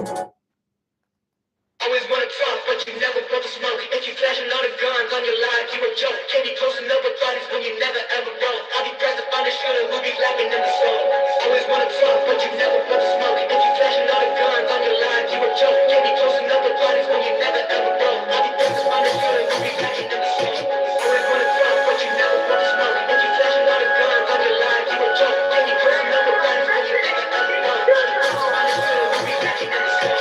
Always wanna talk, but you never want to smoke. If you flashing all the guns on your life, you a joke. Can't be close enough with bodies when you never ever roll. I'll be present on the shooter, we'll be lacking in the soul. Always wanna talk, but you never want to smoke. If you flashing all the guns on your life, you a joke. Can't be close enough with bodies when you never ever roll. I'll be present on the shooter, we'll be lacking in the soul. Always wanna talk, but you never want to smoke. If you flashing all the guns on your life, you a joke. Can't be close enough with bodies when you never ever roll. I'll be present on the shooter, we'll be lacking in the soul.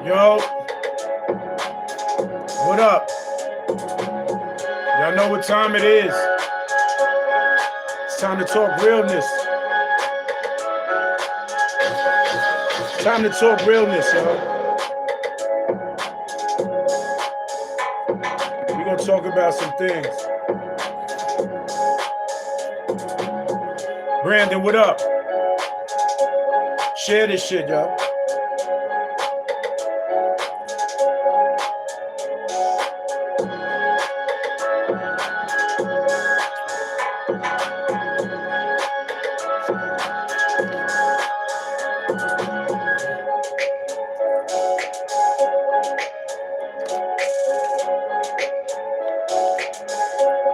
Yo, what up? Y'all know what time it is. It's time to talk realness. Time to talk realness, yo. We're gonna talk about some things. Brandon, what up? Share this shit, yo.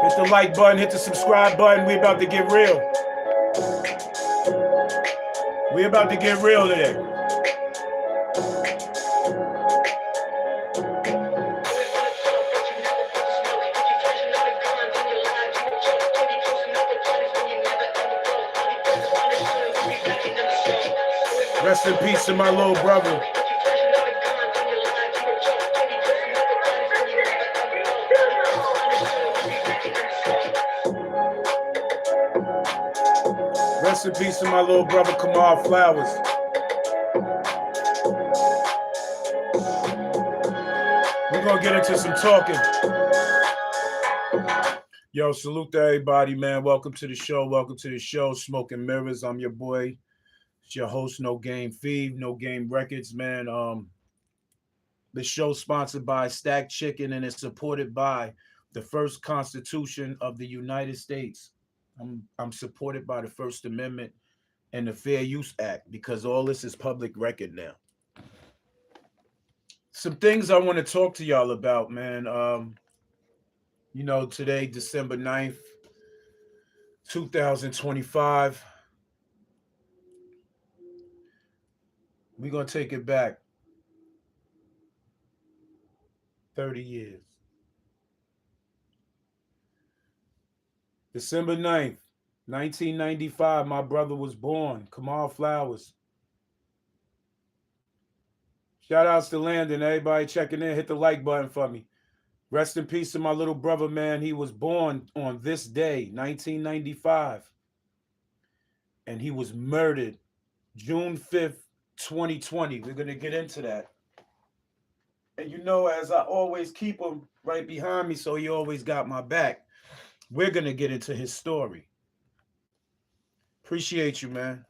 Hit the like button, hit the subscribe button. We about to get real. We about to get real today. Rest in peace to my little brother. Rest in peace to my little brother Kamal Flowers. We're gonna get into some talking. Yo, salute to everybody, man. Welcome to the show. Welcome to the show. Smoking Mirrors. I'm your boy. It's your host, No Game Feed, No Game Records, man. The show's sponsored by Stack Chicken and it's supported by the first Constitution of the United States. I'm supported by the First Amendment and the Fair Use Act because all this is public record now. Some things I want to talk to y'all about, man. Today, December 9th, 2025. We're going to take it back 30 years. December 9th, 1995, my brother was born, Kamal Flowers. Shout outs to Landon, everybody checking in. Hit the like button for me. Rest in peace to my little brother, man. He was born on this day, 1995. and he was murdered June 5th, 2020. We're going to get into that. And you know, as I always keep him right behind me, so he always got my back, we're going to get into his story. Appreciate you, man.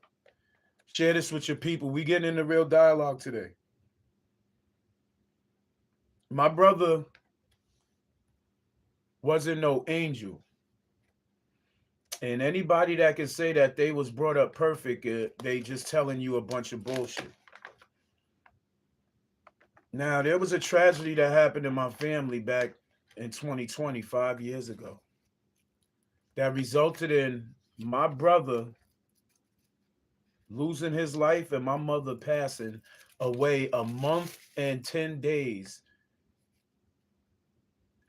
Share this with your people. We getting into real dialogue today. My brother wasn't no angel. And anybody that can say that they was brought up perfect, they just telling you a bunch of bullshit. Now, there was a tragedy that happened in my family back in 2020, 5 years ago, that resulted in my brother losing his life and my mother passing away a month and 10 days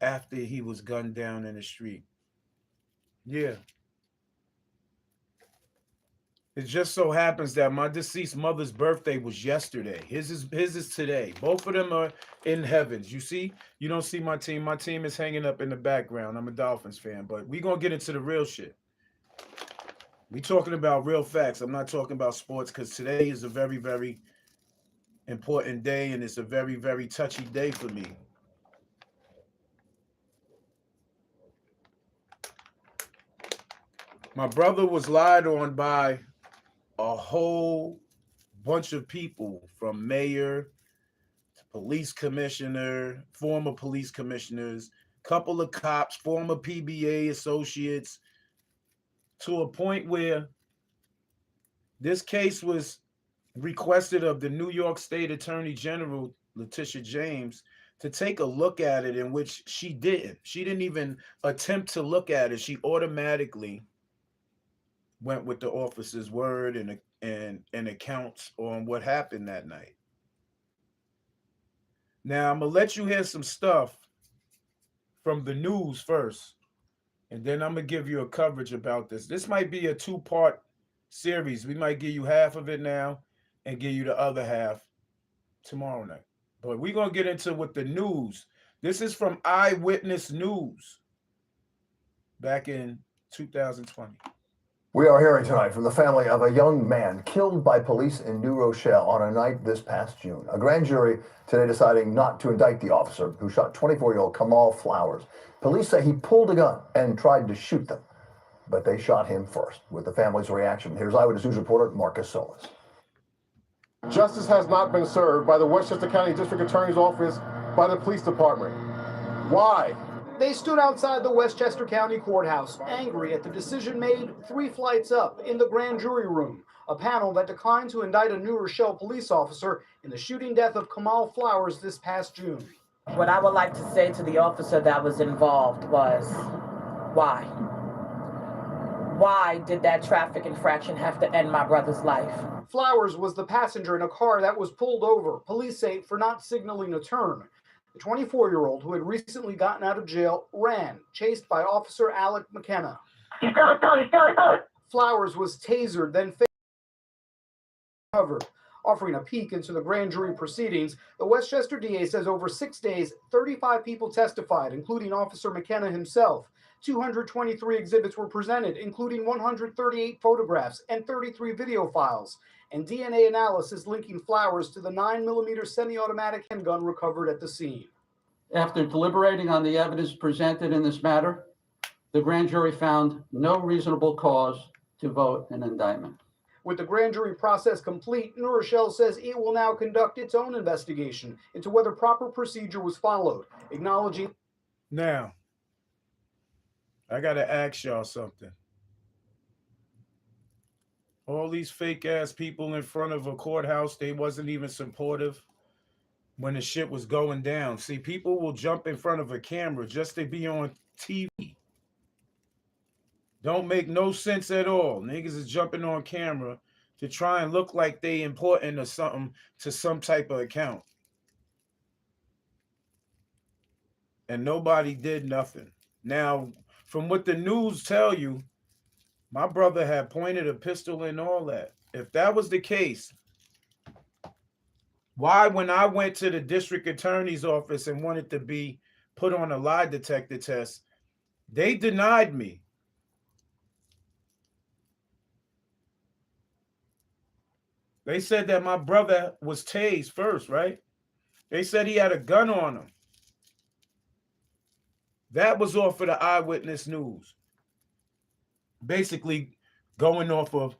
after he was gunned down in the street. Yeah. It just so happens that my deceased mother's birthday was yesterday. His is today. Both of them are in heavens. You see, you don't see my team. My team is hanging up in the background. I'm a Dolphins fan, but we're going to get into the real shit. We talking about real facts. I'm not talking about sports, because today is a very, very important day, and it's a very, very touchy day for me. My brother was lied on by a whole bunch of people, from mayor to police commissioner, former police commissioners, couple of cops, former PBA associates, to a point where this case was requested of the New York State Attorney General, Letitia James, to take a look at it, in which she didn't. She didn't even attempt to look at it. She automatically went with the officer's word and accounts on what happened that night. Now, I'm going to let you hear some stuff from the news first, and then I'm going to give you a coverage about this. This might be a two-part series. We might give you half of it now and give you the other half tomorrow night. But we're going to get into what the news. This is from Eyewitness News back in 2020. We are hearing tonight from the family of a young man killed by police in New Rochelle on a night this past June. A grand jury today deciding not to indict the officer who shot 24-year-old Kamal Flowers. Police say he pulled a gun and tried to shoot them, but they shot him first. With the family's reaction, here's Eyewitness News reporter Marcus Solis. Justice has not been served by the Westchester County District Attorney's Office, by the police department. Why? They stood outside the Westchester County Courthouse, angry at the decision made 3 flights up in the grand jury room, a panel that declined to indict a New Rochelle police officer in the shooting death of Kamal Flowers this past June. What I would like to say to the officer that was involved was, why? Why did that traffic infraction have to end my brother's life? Flowers was the passenger in a car that was pulled over, police say, for not signaling a turn. The 24-year-old, who had recently gotten out of jail, ran, chased by Officer Alec McKenna. Flowers was tasered, then covered. Offering a peek into the grand jury proceedings, the Westchester DA says over 6 days, 35 people testified, including Officer McKenna himself. 223 exhibits were presented, including 138 photographs and 33 video files, and DNA analysis linking Flowers to the 9mm semi-automatic handgun recovered at the scene. After deliberating on the evidence presented in this matter, the grand jury found no reasonable cause to vote an indictment. With the grand jury process complete, New Rochelle says it will now conduct its own investigation into whether proper procedure was followed, acknowledging. Now, I got to ask y'all something. All these fake ass people in front of a courthouse, they wasn't even supportive when the shit was going down. See, people will jump in front of a camera just to be on TV. Don't make no sense at all. Niggas is jumping on camera to try and look like they important or something to some type of account. And nobody did nothing. Now, from what the news tell you, my brother had pointed a pistol and all that. If that was the case, why, when I went to the district attorney's office and wanted to be put on a lie detector test, they denied me? They said that my brother was tased first, right? They said he had a gun on him. That was off of the eyewitness news. Basically going off of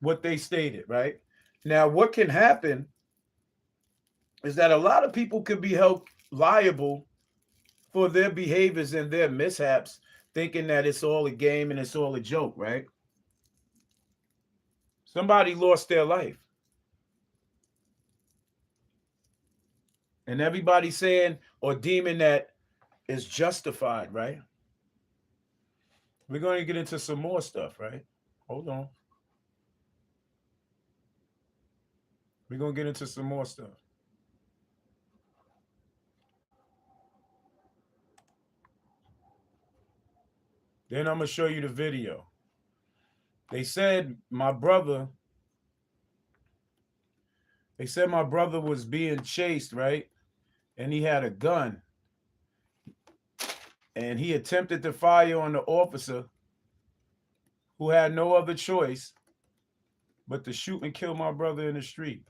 what they stated, right? Now, what can happen is that a lot of people could be held liable for their behaviors and their mishaps, thinking that it's all a game and it's all a joke, right? Somebody lost their life. And everybody saying or deeming that is justified, right? We're going to get into some more stuff, right? Hold on. We're going to get into some more stuff. Then I'm going to show you the video. They said my brother was being chased, right? And he had a gun. And he attempted to fire on the officer who had no other choice but to shoot and kill my brother in the street.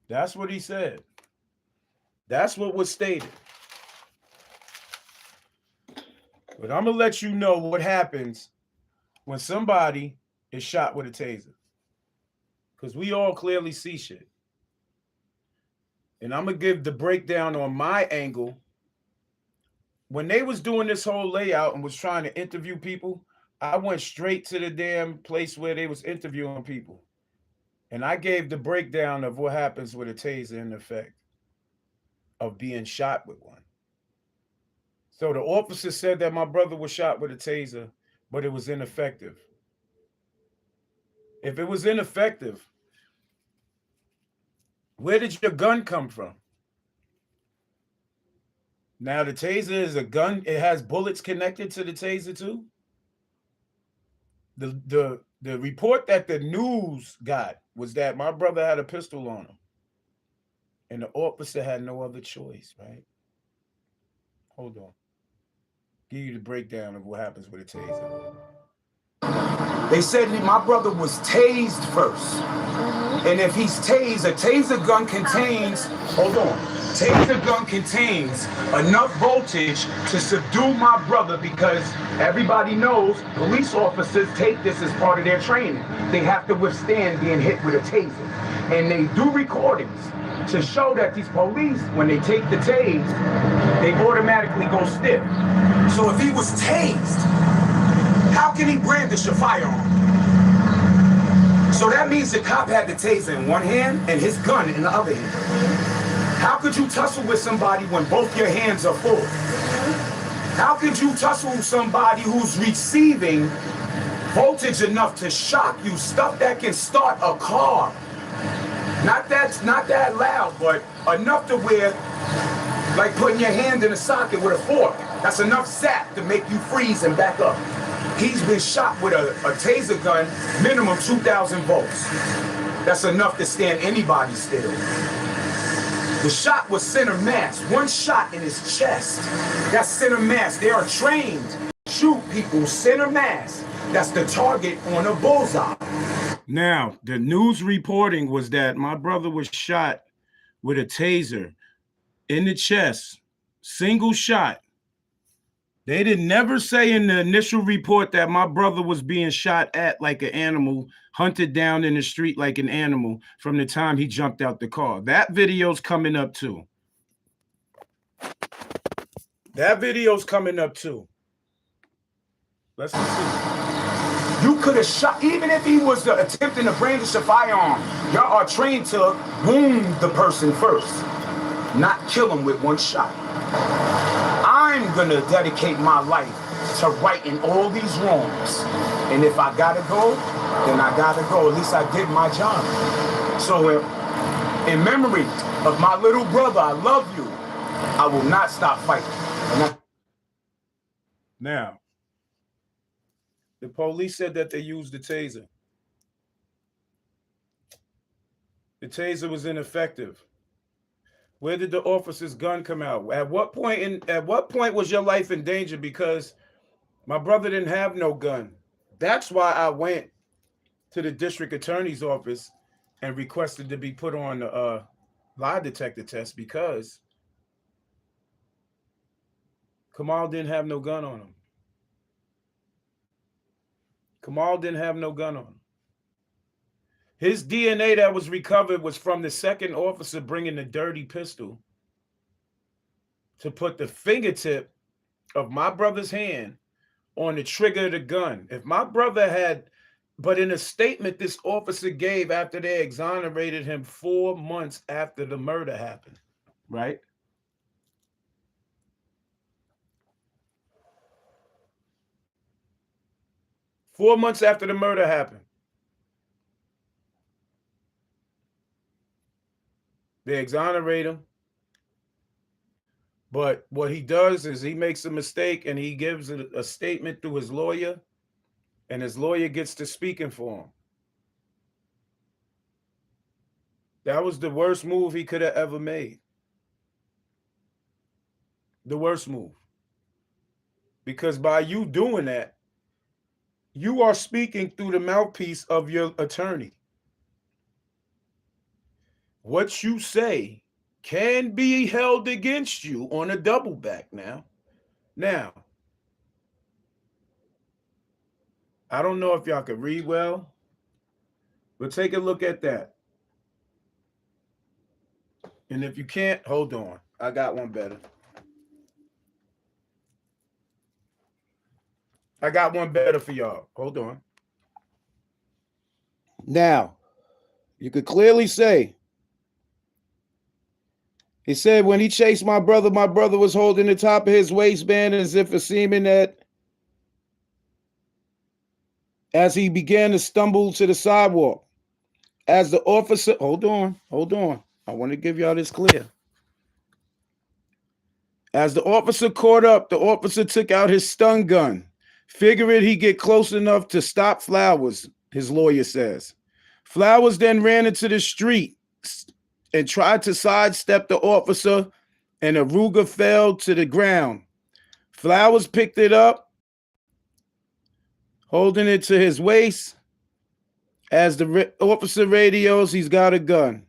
That's what he said. That's what was stated. But I'm going to let you know what happens when somebody is shot with a taser. Because we all clearly see shit. And I'm going to give the breakdown on my angle. When they was doing this whole layout and was trying to interview people, I went straight to the damn place where they was interviewing people. And I gave the breakdown of what happens with a taser and the effect of being shot with one. So the officer said that my brother was shot with a taser, but it was ineffective. If it was ineffective, where did your gun come from? Now the taser is a gun. It has bullets connected to the taser too. The report that the news got was that my brother had a pistol on him. And the officer had no other choice, right? Hold on. Give you the breakdown of what happens with a taser. They said my brother was tased first. And if he's tased, a taser gun contains, taser gun contains enough voltage to subdue my brother, because everybody knows police officers take this as part of their training. They have to withstand being hit with a taser. And they do recordings to show that these police, when they take the tase, they automatically go stiff. So if he was tased, how can he brandish a firearm? So that means the cop had the taser in one hand and his gun in the other hand. How could you tussle with somebody when both your hands are full? How could you tussle with somebody who's receiving voltage enough to shock you, stuff that can start a car? Not that loud, but enough to where, like putting your hand in a socket with a fork. That's enough zap to make you freeze and back up. He's been shot with a taser gun, minimum 2,000 volts. That's enough to stand anybody still. The shot was center mass, one shot in his chest. That's center mass. They are trained to shoot people center mass. That's the target on a bullseye. Now, the news reporting was that my brother was shot with a taser in the chest, single shot. They didn't never say in the initial report that my brother was being shot at like an animal, hunted down in the street like an animal from the time he jumped out the car. That video's coming up too. That video's coming up too. Let's see. You could have shot, even if he was attempting to brandish a firearm, y'all are trained to wound the person first, not kill him with one shot. I'm gonna dedicate my life to righting all these wrongs. And if I gotta go, then I gotta go. At least I did my job. So in memory of my little brother, I love you. I will not stop fighting. Now, the police said that they used the taser. The taser was ineffective. Where did the officer's gun come out? At what point was your life in danger? Because my brother didn't have no gun. That's why I went to the district attorney's office and requested to be put on a lie detector test because Kamal didn't have no gun on him. Kamal didn't have no gun on him. His DNA that was recovered was from the second officer bringing the dirty pistol to put the fingertip of my brother's hand on the trigger of the gun. If my brother had, but in a statement this officer gave after they exonerated him 4 months after the murder happened, right? Four months after the murder happened. They exonerate him. But what he does is he makes a mistake and he gives a statement to his lawyer, and his lawyer gets to speaking for him. That was the worst move he could have ever made. The worst move. Because by you doing that, you are speaking through the mouthpiece of your attorney. What you say can be held against you on a double back now. Now, I don't know if y'all can read well, but take a look at that. And if you can't, hold on. I got one better. I got one better for y'all. Hold on. Now, you could clearly say, he said, when he chased my brother was holding the top of his waistband as if assuming that as he began to stumble to the sidewalk. As the officer, hold on. I want to give y'all this clear. As the officer caught up, the officer took out his stun gun, figuring he'd get close enough to stop Flowers, his lawyer says. Flowers then ran into the street and tried to sidestep the officer, and a Ruger fell to the ground. Flowers picked it up, holding it to his waist. As the officer radios, he's got a gun.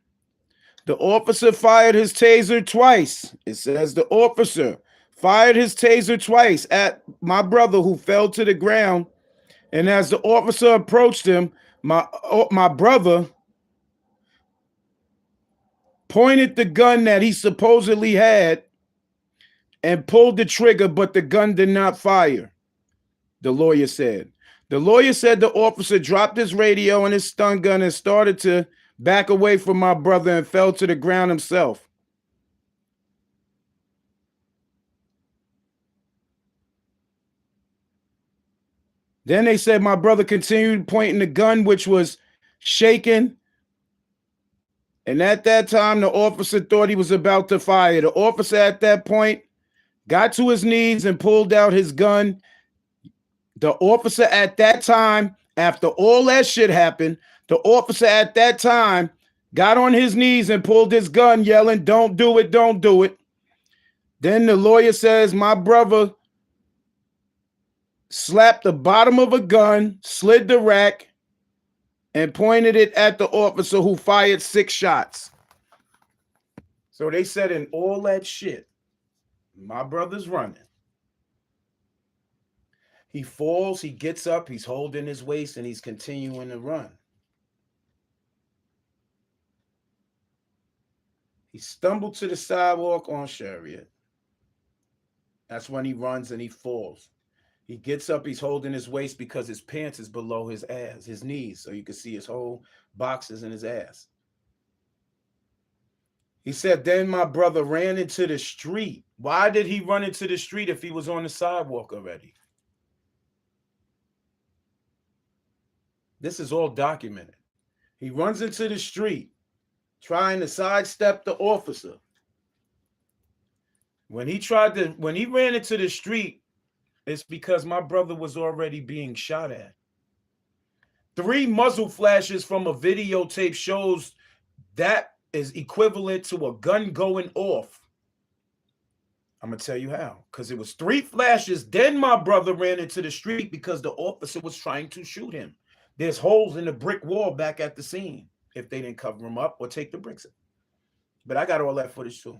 The officer fired his taser twice. It says the officer fired his taser twice at my brother, who fell to the ground. And as the officer approached him, my brother pointed the gun that he supposedly had and pulled the trigger, but the gun did not fire, the lawyer said. The lawyer said the officer dropped his radio and his stun gun and started to back away from my brother and fell to the ground himself. Then they said my brother continued pointing the gun, which was shaking. And at that time, the officer thought he was about to fire. The officer at that point got to his knees and pulled out his gun. The officer at that time, after all that shit happened, the officer at that time got on his knees and pulled his gun, yelling, "Don't do it, don't do it." Then the lawyer says my brother slapped the bottom of a gun, slid the rack, and pointed it at the officer, who fired 6 shots. So they said in all that shit, my brother's running. He falls, he gets up, he's holding his waist, and he's continuing to run. He stumbled to the sidewalk on Chariot. That's when he runs and he falls. He gets up, he's holding his waist because his pants is below his ass, his knees, so you can see his whole boxes in his ass. He said, then my brother ran into the street. Why did he run into the street if he was on the sidewalk already? This is all documented. He runs into the street, trying to sidestep the officer. When he ran into the street, it's because my brother was already being shot at. 3 muzzle flashes from a videotape shows that is equivalent to a gun going off. I'm going to tell you how. Because it was 3 flashes. Then my brother ran into the street because the officer was trying to shoot him. There's holes in the brick wall back at the scene if they didn't cover them up or take the bricks out. But I got all that footage too.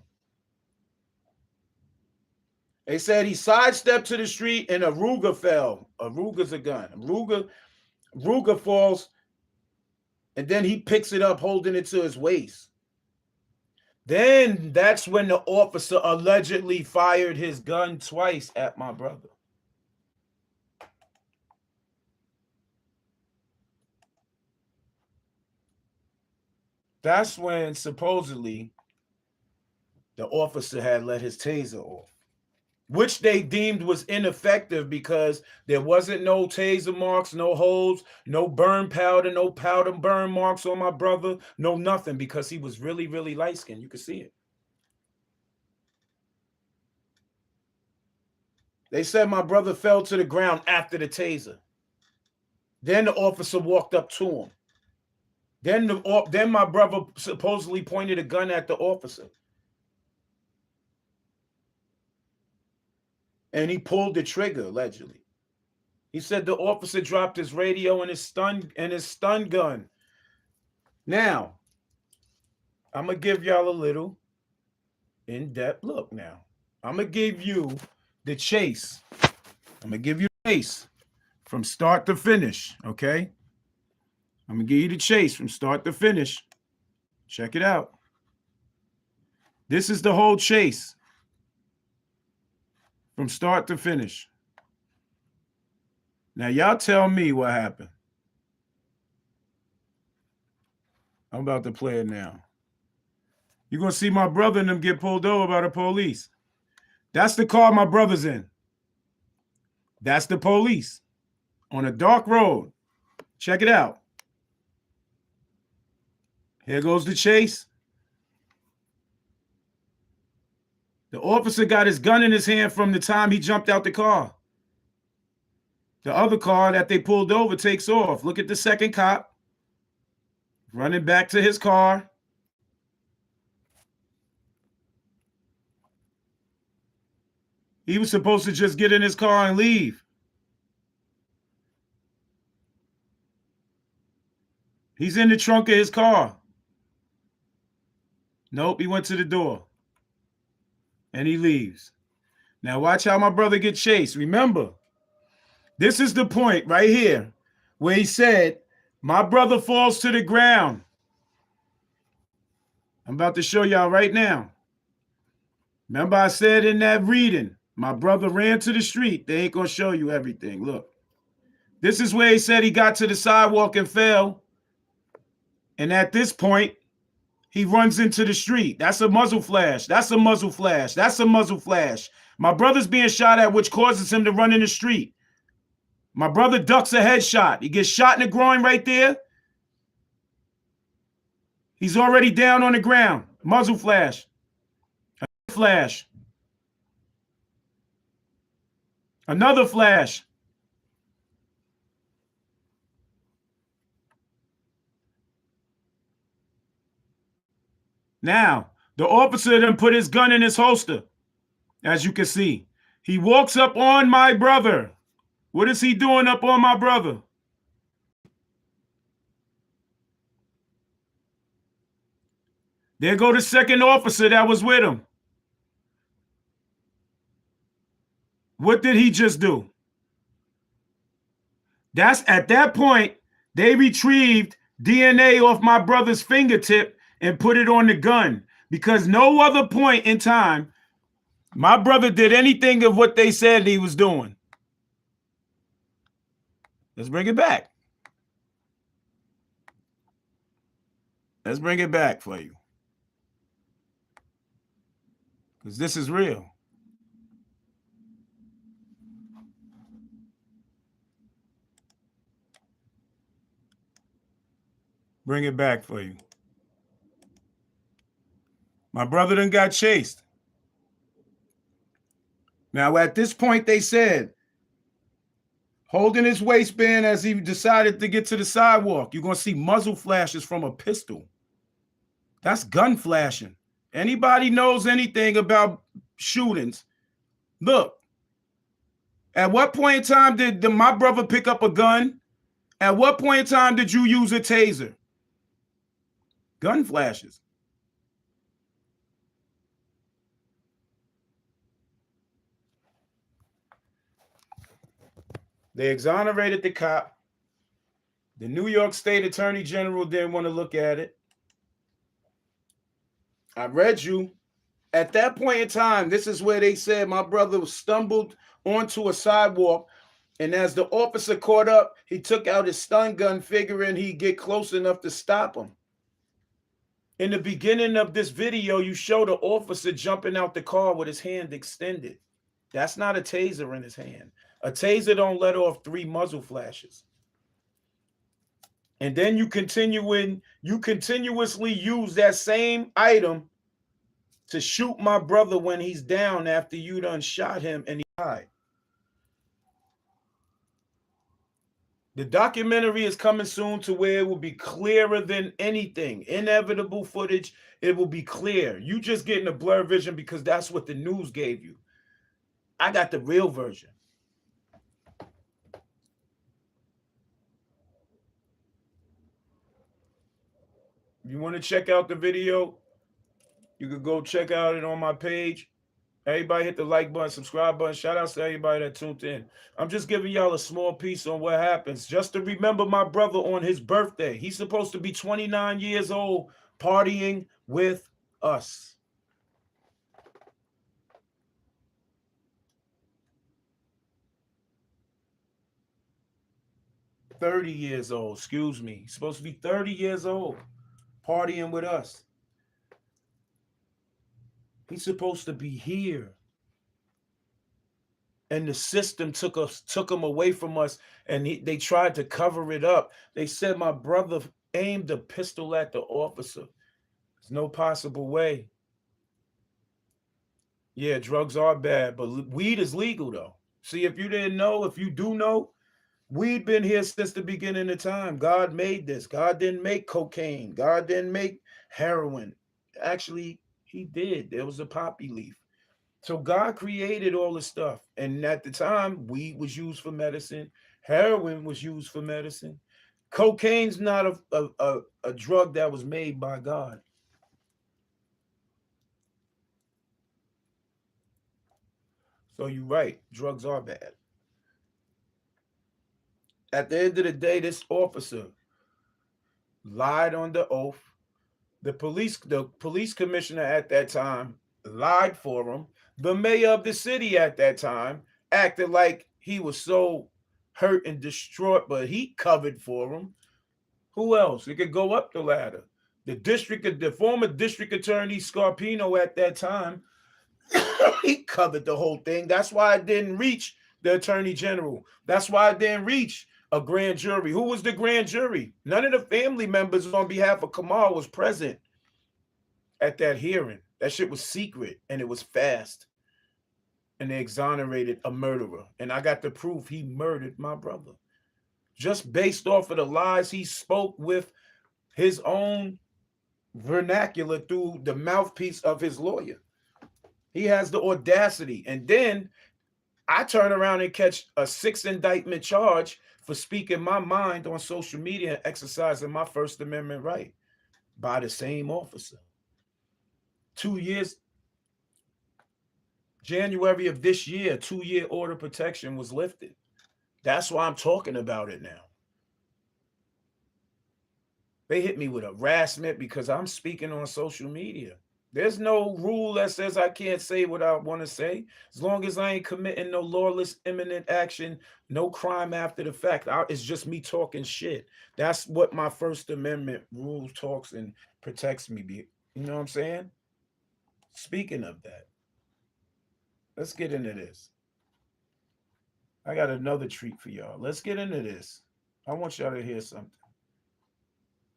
They said he sidestepped to the street and a Ruger fell. A Ruger's a gun. Ruger falls, and then he picks it up, holding it to his waist. Then that's when the officer allegedly fired his gun twice at my brother. That's when supposedly the officer had let his taser off, which they deemed was ineffective because there wasn't no taser marks, no holes, no burn powder, no powder burn marks on my brother, no nothing, because he was really, really light-skinned. You could see it. They said my brother fell to the ground after the taser. Then the officer walked up to him. Then my brother supposedly pointed a gun at the officer. And he pulled the trigger, allegedly. He said the officer dropped his radio and his stun gun. Now, I'm going to give y'all a little in-depth look now. I'm going to give you the chase. I'm going to give you the chase from start to finish, okay? I'm going to give you the chase from start to finish. Check it out. This is the whole chase from start to finish. Now, y'all tell me what happened. I'm about to play it now. You're going to see my brother and them get pulled over by the police. That's the car my brother's in. That's the police on a dark road. Check it out. Here goes the chase. The officer got his gun in his hand from the time he jumped out the car. The other car that they pulled over takes off. Look at the second cop running back to his car. He was supposed to just get in his car and leave. He's in the trunk of his car. Nope, he went to the door. And he leaves. Now watch how my brother gets chased. Remember, this is the point right here where he said, my brother falls to the ground. I'm about to show y'all right now. Remember I said in that reading, my brother ran to the street. They ain't going to show you everything. Look, this is where he said he got to the sidewalk and fell. And at this point, he runs into the street. That's a muzzle flash. That's a muzzle flash. That's a muzzle flash. My brother's being shot at, which causes him to run in the street. My brother ducks a headshot. He gets shot in the groin right there. He's already down on the ground. Muzzle flash. Another flash. Another flash. Now, the officer then put his gun in his holster, as you can see. He walks up on my brother. What is he doing up on my brother? There go the second officer that was with him. What did he just do? That's at that point, they retrieved DNA off my brother's fingertip and put it on the gun, because no other point in time my brother did anything of what they said he was doing. Let's bring it back. Let's bring it back for you, because this is real. Bring it back for you. My brother done got chased. Now, at this point, they said, holding his waistband as he decided to get to the sidewalk, you're going to see muzzle flashes from a pistol. That's gun flashing. Anybody knows anything about shootings? Look, at what point in time did my brother pick up a gun At what point in time did you use a taser? Gun flashes. They exonerated the cop. The New York State Attorney General didn't want to look at it. I read you. At that point in time, this is where they said my brother stumbled onto a sidewalk, and as the officer caught up, he took out his stun gun, figuring he'd get close enough to stop him. In the beginning of this video, you show the officer jumping out the car with his hand extended. That's not a taser in his hand. A taser don't let off 3 muzzle flashes. And then you continuously use that same item to shoot my brother when he's down after you done shot him and he died. The documentary is coming soon to where it will be clearer than anything. Inevitable footage, it will be clear. You just getting a blur vision because that's what the news gave you. I got the real version. You want to check out the video? You could go check out it on my page. Everybody hit the like button, subscribe button. Shout out to everybody that tuned in. I'm just giving y'all a small piece on what happens. Just to remember my brother on his birthday. He's supposed to be 29 years old, partying with us. "30 years old, excuse me. He's supposed to be 30 years old, partying with us. He's supposed to be here. And the system took him away from us, and they tried to cover it up. They said my brother aimed a pistol at the officer. There's no possible way. Yeah, drugs are bad, but weed is legal, though. See, if you didn't know, if you do know, weed been here since the beginning of time. God made this. God didn't make cocaine. God didn't make heroin. Actually, he did. There was a poppy leaf. So God created all this stuff. And at the time, weed was used for medicine. Heroin was used for medicine. Cocaine's not a drug that was made by God. So you're right. Drugs are bad. At the end of the day, this officer lied on the oath. The police commissioner at that time lied for him. The mayor of the city at that time acted like he was so hurt and distraught, but he covered for him. Who else? It could go up the ladder. The former district attorney Scarpino at that time, he covered the whole thing. That's why it didn't reach the attorney general. That's why it didn't reach a grand jury. Who was the grand jury? None of the family members on behalf of Kamal was present at that hearing. That shit was secret, and it was fast. And they exonerated a murderer. And I got the proof he murdered my brother. Just based off of the lies he spoke with his own vernacular through the mouthpiece of his lawyer. He has the audacity. And then I turn around and catch a 6 indictment charge for speaking my mind on social media and exercising my First Amendment right by the same officer. 2 years, January of this year, 2-year order protection was lifted. That's why I'm talking about it now. They hit me with harassment because I'm speaking on social media. There's no rule that says I can't say what I want to say. As long as I ain't committing no lawless imminent action, no crime after the fact. It's just me talking shit. That's what my First Amendment rule talks and protects me. You know what I'm saying? Speaking of that, let's get into this. I got another treat for y'all. Let's get into this. I want y'all to hear something.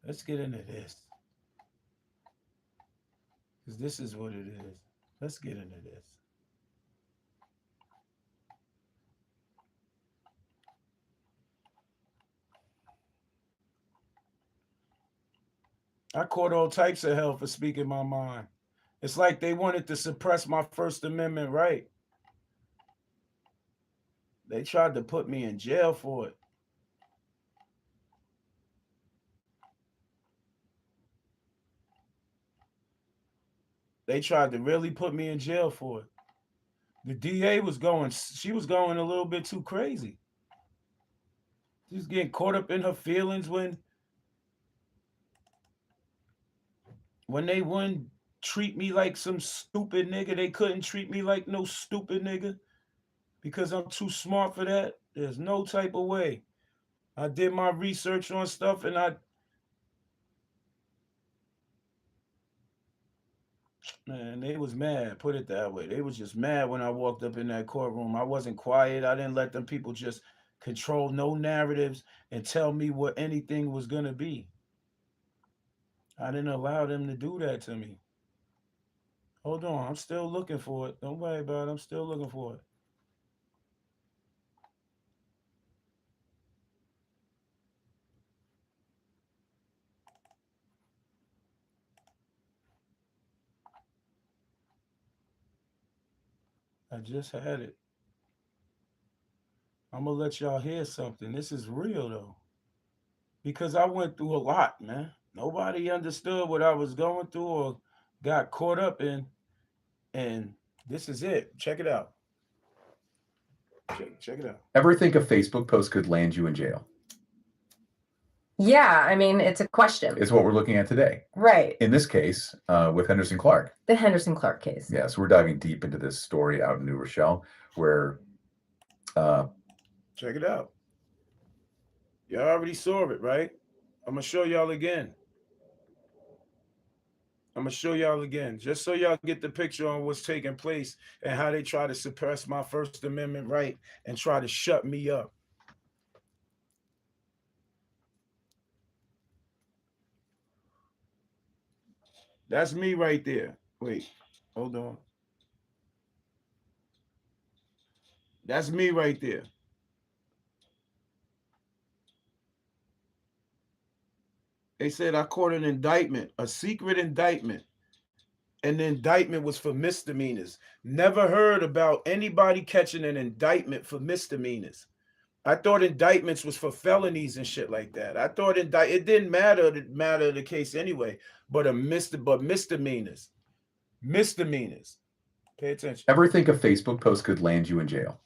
Let's get into this. Because this is what it is. Let's get into this. I caught all types of hell for speaking my mind. It's like they wanted to suppress my First Amendment right. They tried to put me in jail for it. They tried to really put me in jail for it. The DA she was going a little bit too crazy. She was getting caught up in her feelings when they wouldn't treat me like some stupid nigga. They couldn't treat me like no stupid nigga because I'm too smart for that. There's no type of way. I did my research on stuff and man, they was mad, put it that way. They was just mad when I walked up in that courtroom. I wasn't quiet. I didn't let them people just control no narratives and tell me what anything was going to be. I didn't allow them to do that to me. Hold on, I'm still looking for it. Don't worry about it. I'm still looking for it. I just had it. I'm going to let y'all hear something. This is real, though. Because I went through a lot, man. Nobody understood what I was going through or got caught up in. And this is it. Check it out. Check it out. Ever think a Facebook post could land you in jail? Yeah, I mean, it's a question. It's what we're looking at today. Right. In this case, with Henderson Clark. The Henderson Clark case. Yeah, so we're diving deep into this story out in New Rochelle where... check it out. Y'all already saw it, right? I'm going to show y'all again. Just so y'all get the picture on what's taking place and how they try to suppress my First Amendment right and try to shut me up. That's me right there. Wait, hold on. That's me right there. They said I caught an indictment, a secret indictment. And the indictment was for misdemeanors. Never heard about anybody catching an indictment for misdemeanors. I thought indictments was for felonies and shit like that. I thought it didn't matter the case anyway, but misdemeanors. Misdemeanors. Pay attention. Ever think a Facebook post could land you in jail?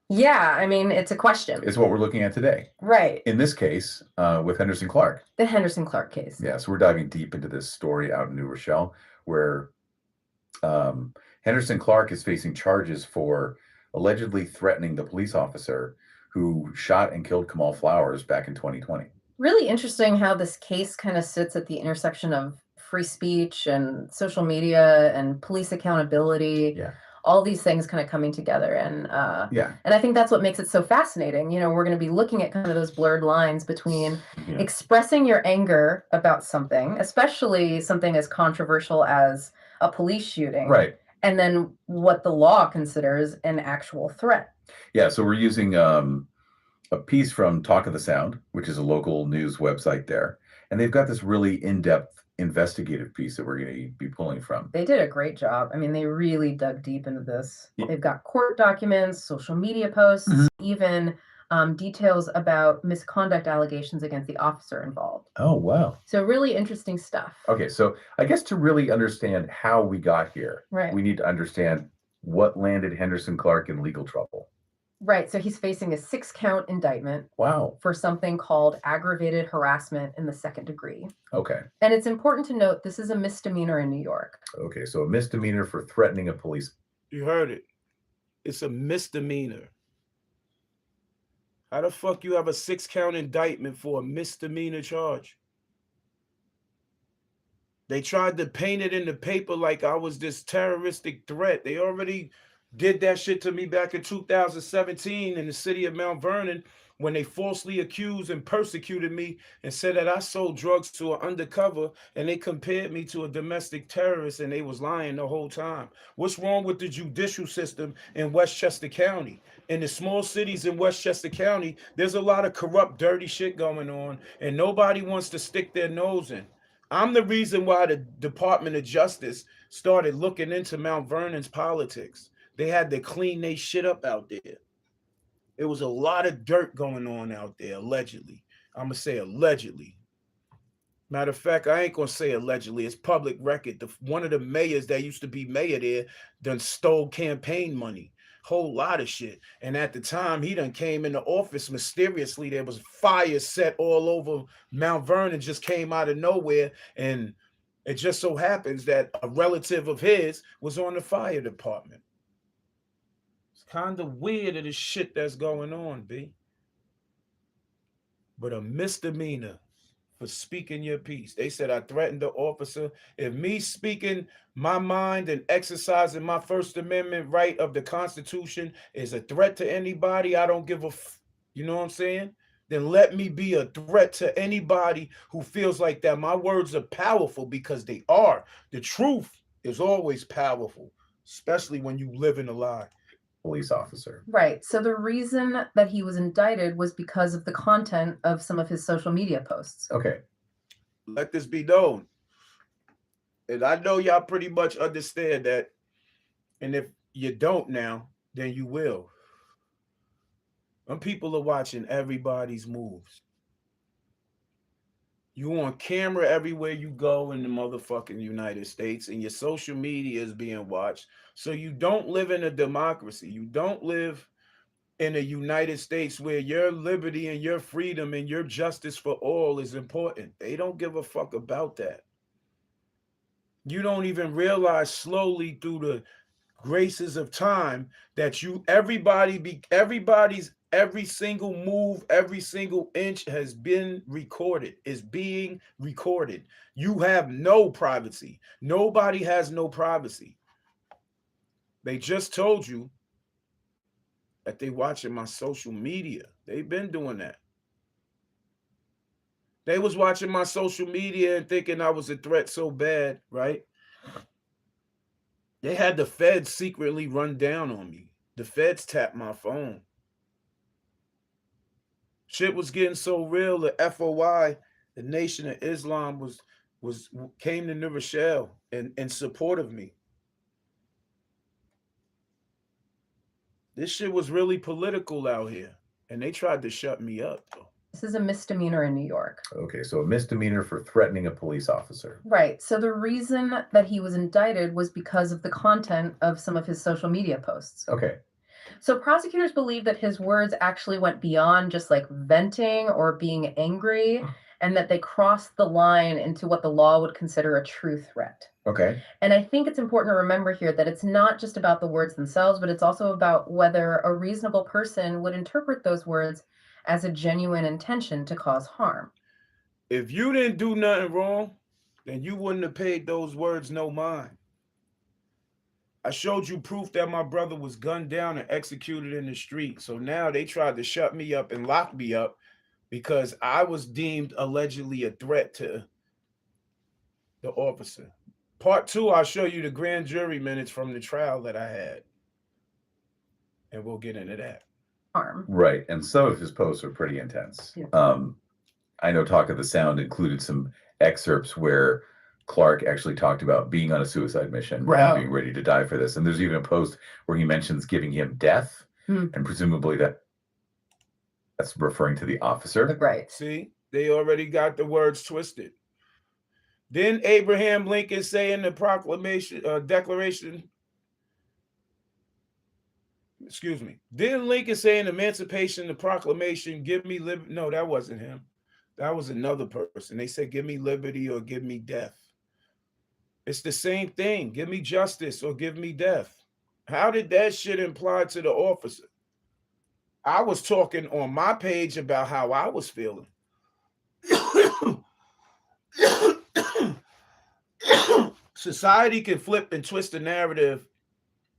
Yeah, I mean, it's a question. It's what we're looking at today. Right. In this case, with Henderson Clark. The Henderson Clark case. Yeah, so we're diving deep into this story out in New Rochelle where Henderson Clark is facing charges for allegedly threatening the police officer who shot and killed Kamal Flowers back in 2020. Really interesting how this case kind of sits at the intersection of free speech and social media and police accountability. Yeah. All these things kind of coming together. And yeah. And I think that's what makes it so fascinating. You know, we're going to be looking at kind of those blurred lines between expressing your anger about something, especially something as controversial as a police shooting. Right. And then what the law considers an actual threat. Yeah, so we're using a piece from Talk of the Sound, which is a local news website there. And they've got this really in-depth investigative piece that we're going to be pulling from. They did a great job. I mean, they really dug deep into this. They've got court documents, social media posts, even details about misconduct allegations against the officer involved. Oh, wow. So really interesting stuff. Okay, so I guess to really understand how we got here, we need to understand what landed Henderson Clark in legal trouble. Right. So he's facing a 6-count indictment. Wow. For something called aggravated harassment in the 2nd degree. Okay. And it's important to note this is a misdemeanor in New York. Okay. So a misdemeanor for threatening a police. You heard it. It's a misdemeanor. How the fuck you have a 6-count indictment for a misdemeanor charge? They tried to paint it in the paper like I was this terroristic threat. They already did that shit to me back in 2017 in the city of Mount Vernon when they falsely accused and persecuted me and said that I sold drugs to an undercover, and they compared me to a domestic terrorist, and they was lying the whole time. What's wrong with the judicial system in Westchester County? In the small cities in Westchester County, there's a lot of corrupt, dirty shit going on, and nobody wants to stick their nose in. I'm the reason why the Department of Justice started looking into Mount Vernon's politics. They had to clean their shit up out there. It was a lot of dirt going on out there, allegedly. I'm going to say allegedly. Matter of fact, I ain't gonna say allegedly. It's public record. One of the mayors that used to be mayor there done stole campaign money. Whole lot of shit. And at the time he done came into office mysteriously. There was fire set all over Mount Vernon, just came out of nowhere. And it just so happens that a relative of his was on the fire department. It's kind of weird of the shit that's going on, B. But a misdemeanor for speaking your piece. They said I threatened the officer. If me speaking my mind and exercising my First Amendment right of the Constitution is a threat to anybody, I don't give a you know what I'm saying? Then let me be a threat to anybody who feels like that. My words are powerful because they are. The truth is always powerful, especially when you live in a lie. Police officer. Right. So the reason that he was indicted was because of the content of some of his social media posts. Okay. Let this be known. And I know y'all pretty much understand that. And if you don't now, then you will. When people are watching everybody's moves. You on camera everywhere you go in the motherfucking United States, and your social media is being watched. So you don't live in a democracy. You don't live in a United States where your liberty and your freedom and your justice for all is important. They don't give a fuck about that. You don't even realize slowly through the graces of time that everybody's every single move, every single inch has been recorded, is being recorded. You have no privacy. Nobody has no privacy. They just told you that they watching my social media. They've been doing that. They was watching my social media and thinking I was a threat so bad, right? They had the feds secretly run down on me. The feds tapped my phone. Shit was getting so real. The FOI, the Nation of Islam, came to New Rochelle in support of me. This shit was really political out here, and they tried to shut me up, though. This is a misdemeanor in New York. Okay, so a misdemeanor for threatening a police officer. Right. So the reason that he was indicted was because of the content of some of his social media posts. Okay. So prosecutors believe that his words actually went beyond just like venting or being angry, and that they crossed the line into what the law would consider a true threat. Okay. And I think it's important to remember here that it's not just about the words themselves, but it's also about whether a reasonable person would interpret those words as a genuine intention to cause harm. If you didn't do nothing wrong, then you wouldn't have paid those words no mind. I showed you proof that my brother was gunned down and executed in the street. So now they tried to shut me up and lock me up because I was deemed allegedly a threat to the officer. Part 2, I'll show you the grand jury minutes from the trial that I had. And we'll get into that. Harm. Right. And some of his posts are pretty intense. Yeah. I know Talk of the Sound included some excerpts where Clark actually talked about being on a suicide mission, Right. and being ready to die for this. And there's even a post where he mentions giving him death, and presumably that's referring to the officer. Right. See, they already got the words twisted. Didn't Abraham Lincoln say in the Declaration, excuse me, didn't Lincoln say in Emancipation, the Proclamation, give me liberty? No, that wasn't him. That was another person. They said, give me liberty or give me death. It's the same thing. Give me justice or give me death. How did that shit imply to the officer? I was talking on my page about how I was feeling. Society can flip and twist the narrative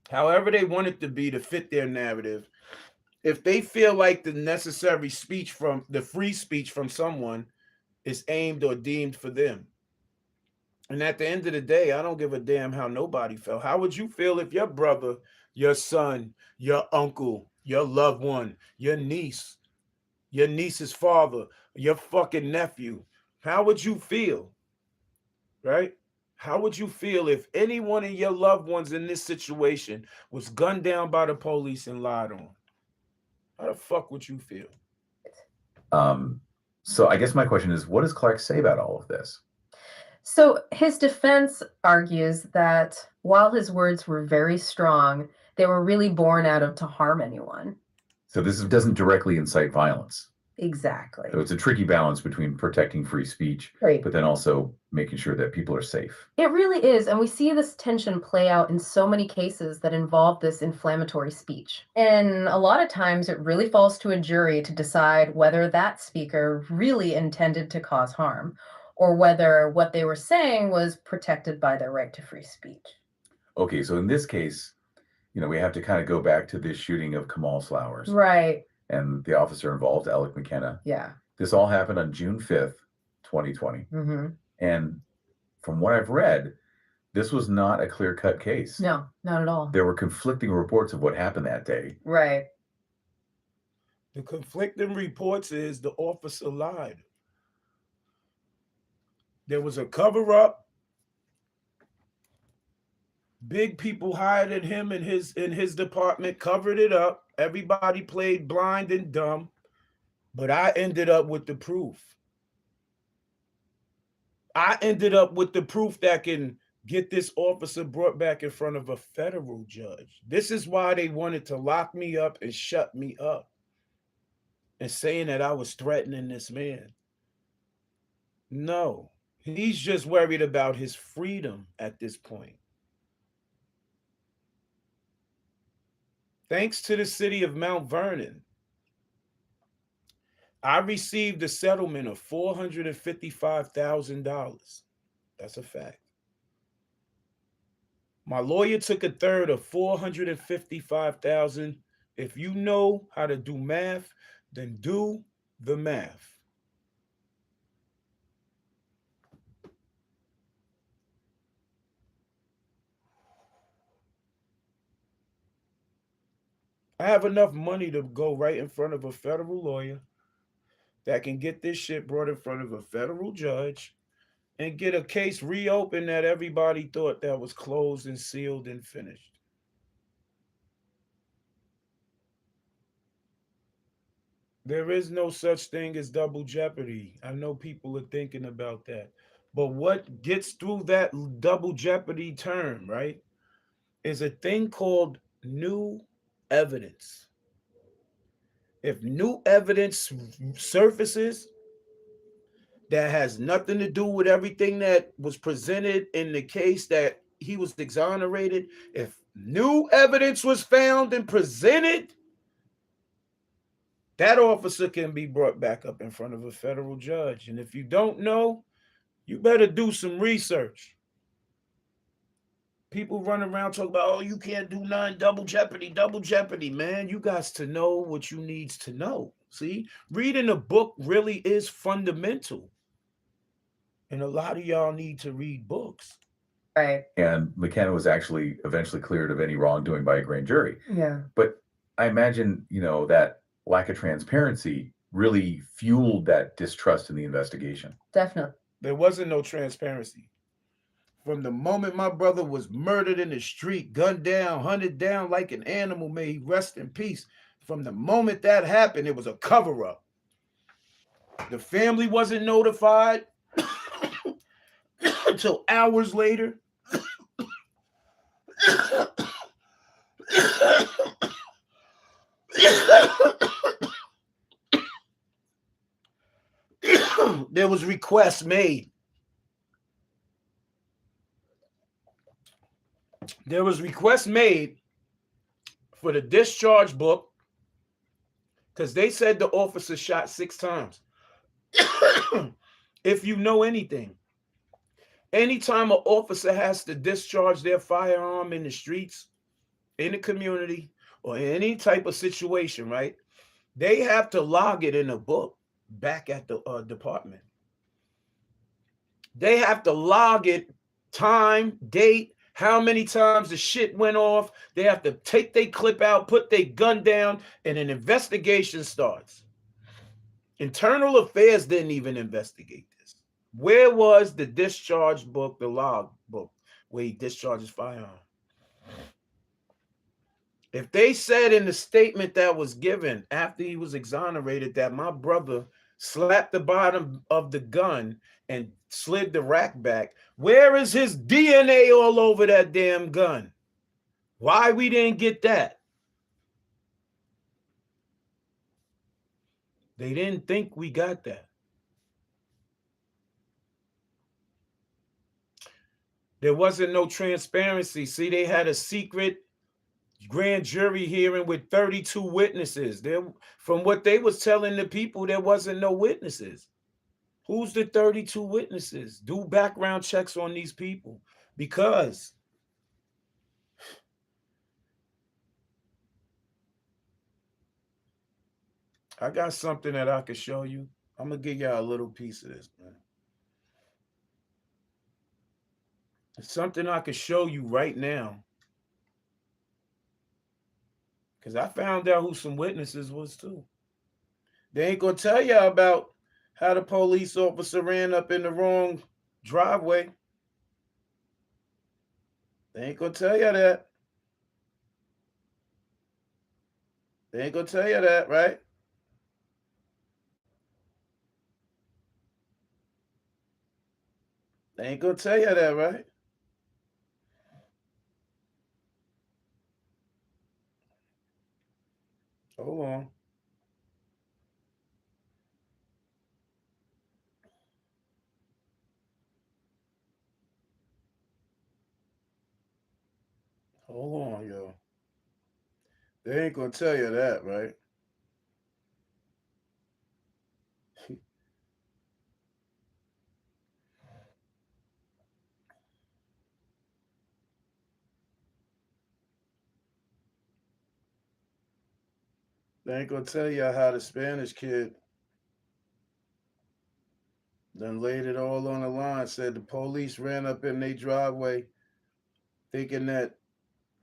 however they want it to be to fit their narrative. If they feel like the necessary speech from the free speech from someone is aimed or deemed for them. And at the end of the day, I don't give a damn how nobody felt. How would you feel if your brother, your son, your uncle, your loved one, your niece, your niece's father, your fucking nephew, how would you feel? Right? How would you feel if any one of your loved ones in this situation was gunned down by the police and lied on? How the fuck would you feel? So I guess my question is, what does Clark say about all of this? So his defense argues that while his words were very strong, they were really born out of to harm anyone. So this doesn't directly incite violence. Exactly. So it's a tricky balance between protecting free speech, Right. but then also making sure that people are safe. It really is. And we see this tension play out in so many cases that involve this inflammatory speech. And a lot of times it really falls to a jury to decide whether that speaker really intended to cause harm or whether what they were saying was protected by their right to free speech. Okay, so in this case, we have to kind of go back to this shooting of Kamal Flowers. Right. And the officer involved, Alec McKenna. Yeah. This all happened on June 5th, 2020. Mm-hmm. And from what I've read, this was not a clear-cut case. No, not at all. There were conflicting reports of what happened that day. Right. The conflicting reports is the officer lied. There was a cover-up. Big people hired at him in his department, covered it up. Everybody played blind and dumb, but I ended up with the proof. I ended up with the proof that can get this officer brought back in front of a federal judge. This is why they wanted to lock me up and shut me up and saying that I was threatening this man. No, he's just worried about his freedom at this point. Thanks to the city of Mount Vernon, I received a settlement of $455,000. That's a fact. My lawyer took a third of $455,000. If you know how to do math, then do the math. I have enough money to go right in front of a federal lawyer that can get this shit brought in front of a federal judge and get a case reopened that everybody thought that was closed and sealed and finished. There is no such thing as double jeopardy. I know people are thinking about that. But what gets through that double jeopardy term, right, is a thing called new evidence. If new evidence surfaces that has nothing to do with everything that was presented in the case that he was exonerated, if new evidence was found and presented, that officer can be brought back up in front of a federal judge. And if you don't know, you better do some research. People run around talking about, oh, you can't do none, double jeopardy, man. You got to know what you need to know. See, reading a book really is fundamental. And a lot of y'all need to read books. Right. And McKenna was actually eventually cleared of any wrongdoing by a grand jury. Yeah. But I imagine, that lack of transparency really fueled that distrust in the investigation. Definitely. There wasn't no transparency. From the moment my brother was murdered in the street, gunned down, hunted down like an animal, may he rest in peace. From the moment that happened, it was a cover-up. The family wasn't notified until hours later. There was requests made. There was requests made for the discharge book because they said the officer shot 6 times. If you know anything, anytime an officer has to discharge their firearm in the streets, in the community, or in any type of situation, right, they have to log it in a book back at the department. They have to log it, time, date, how many times the shit went off. They have to take their clip out, put their gun down, and an investigation starts. Internal Affairs didn't even investigate this. Where was the discharge book, the log book, where he discharges firearm? If they said in the statement that was given after he was exonerated that my brother slapped the bottom of the gun and slid the rack back. Where is his DNA all over that damn gun? Why we didn't get that? They didn't think we got that. There wasn't no transparency. See, they had a secret grand jury hearing with 32 witnesses. From what they was telling the people, there wasn't no witnesses. Who's the 32 witnesses? Do background checks on these people, because I got something that I could show you. I'm gonna give y'all a little piece of this, man. It's something I could show you right now, because I found out who some witnesses was too. They ain't gonna tell y'all about how the police officer ran up in the wrong driveway. They ain't gonna tell you that. They ain't gonna tell you that, right? They ain't gonna tell you that, right? Hold on. Hold on, yo. They ain't gonna tell you that, right? They ain't gonna tell you how the Spanish kid then laid it all on the line, said the police ran up in their driveway thinking that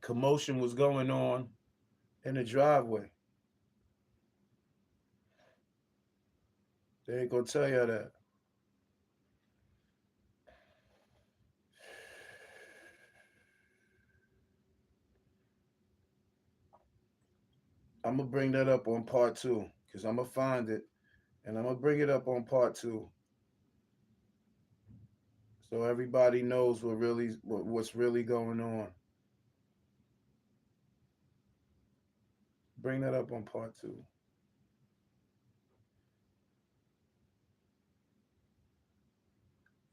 commotion was going on in the driveway. They ain't gonna tell you that. I'm gonna bring that up on part 2, because I'm gonna find it and I'm gonna bring it up on part 2, so everybody knows what's really going on. Bring that up on part 2.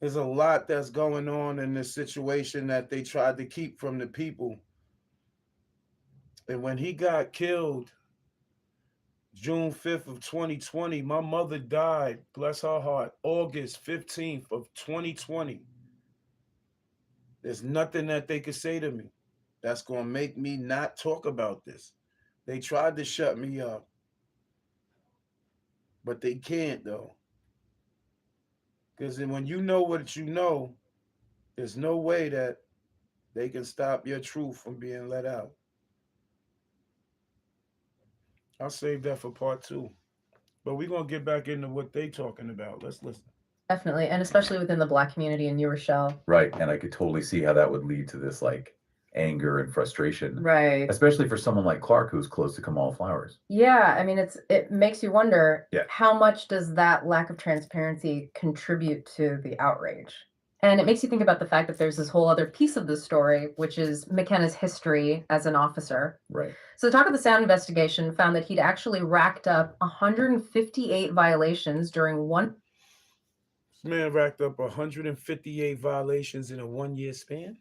There's a lot that's going on in this situation that they tried to keep from the people. And when he got killed, June 5th of 2020, my mother died, bless her heart, August 15th of 2020. There's nothing that they could say to me that's going to make me not talk about this. They tried to shut me up, but they can't, though. Because when you know what you know, there's no way that they can stop your truth from being let out. I'll save that for part 2. But we're going to get back into what they talking about. Let's listen. Definitely. And especially within the Black community in New Rochelle. Right. And I could totally see how that would lead to this like anger and frustration. Right. Especially for someone like Clark, who's close to Kamal Flowers. Yeah. I mean, it makes you wonder, Yeah, how much does that lack of transparency contribute to the outrage? And it makes you think about the fact that there's this whole other piece of the story, which is McKenna's history as an officer. right. So the Talk of the Sound investigation found that he'd actually racked up 158 violations during one. This man racked up 158 violations in a 1-year span.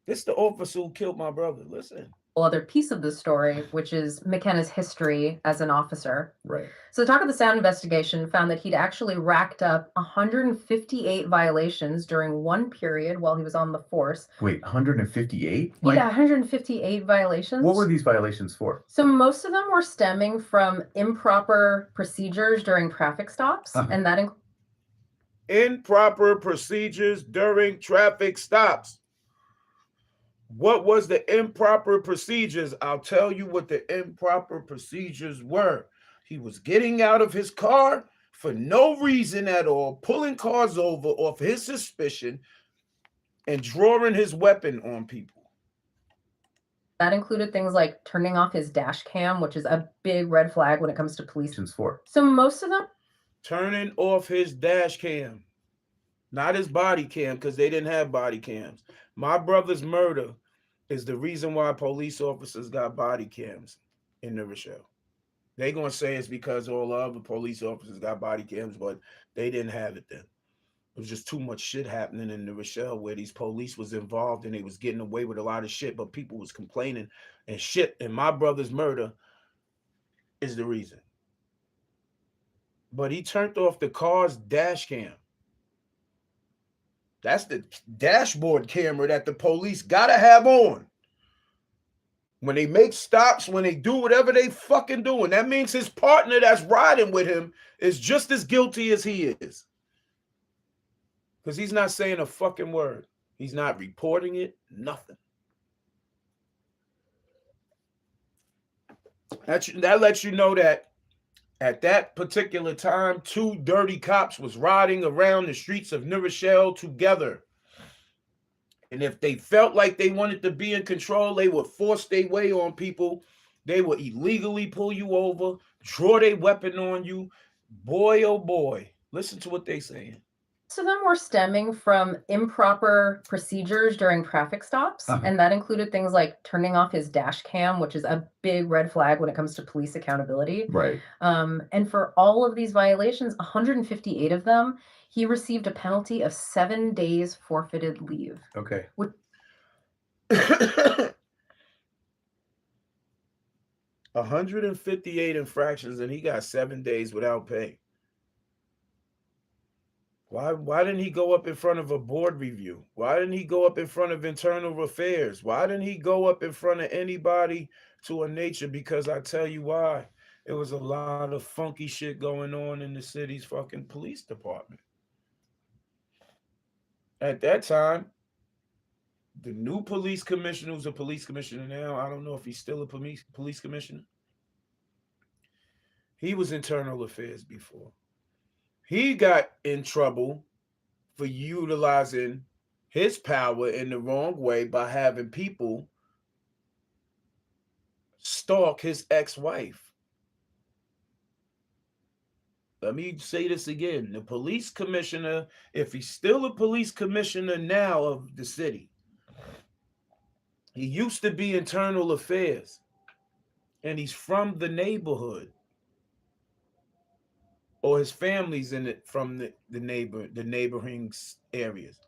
This is the officer who killed my brother. Listen. Other piece of the story, which is McKenna's history as an officer. Right. So the Talk of the Sound investigation found that he'd actually racked up 158 violations during one period while he was on the force. Wait, 158? Yeah, 158 violations. What were these violations for? So most of them were stemming from improper procedures during traffic stops, and that improper procedures during traffic stops. What was the improper procedures? I'll tell you what the improper procedures were. He was getting out of his car for no reason at all, pulling cars over off his suspicion, and drawing his weapon on people. That included things like turning off his dash cam, which is a big red flag when it comes to police. So most of them turning off his dash cam, not his body cam, because they didn't have body cams. My brother's murder is the reason why police officers got body cams in New Rochelle. They gonna say it's because all the other police officers got body cams, but they didn't have it then. It was just too much shit happening in New Rochelle where these police was involved and they was getting away with a lot of shit, but people was complaining and shit. And my brother's murder is the reason. But he turned off the car's dash cam. That's the dashboard camera that the police gotta have on. When they make stops, when they do whatever they fucking doing, that means his partner that's riding with him is just as guilty as he is. Because he's not saying a fucking word. He's not reporting it, nothing. That lets you know that at that particular time, two dirty cops was riding around the streets of New Rochelle together. And if they felt like they wanted to be in control, they would force their way on people. They would illegally pull you over, draw their weapon on you. Boy, oh boy. Listen to what they saying. Most of them were stemming from improper procedures during traffic stops. And that included things like turning off his dash cam, which is a big red flag when it comes to police accountability. Right. And for all of these violations, 158 of them, he received a penalty of 7 days forfeited leave. Okay. 158 infractions, and he got 7 days without pay. Why didn't he go up in front of a board review? Why didn't he go up in front of internal affairs? Why didn't he go up in front of anybody to a nature? Because I tell you why. It was a lot of funky shit going on in the city's fucking police department. At that time, the new police commissioner, who's a police commissioner now, I don't know if he's still a police commissioner. He was internal affairs before. He got in trouble for utilizing his power in the wrong way by having people stalk his ex-wife. Let me say this again. The police commissioner, if he's still a police commissioner now of the city, he used to be internal affairs, and he's from the neighborhood. Or his family's in it from the neighboring areas.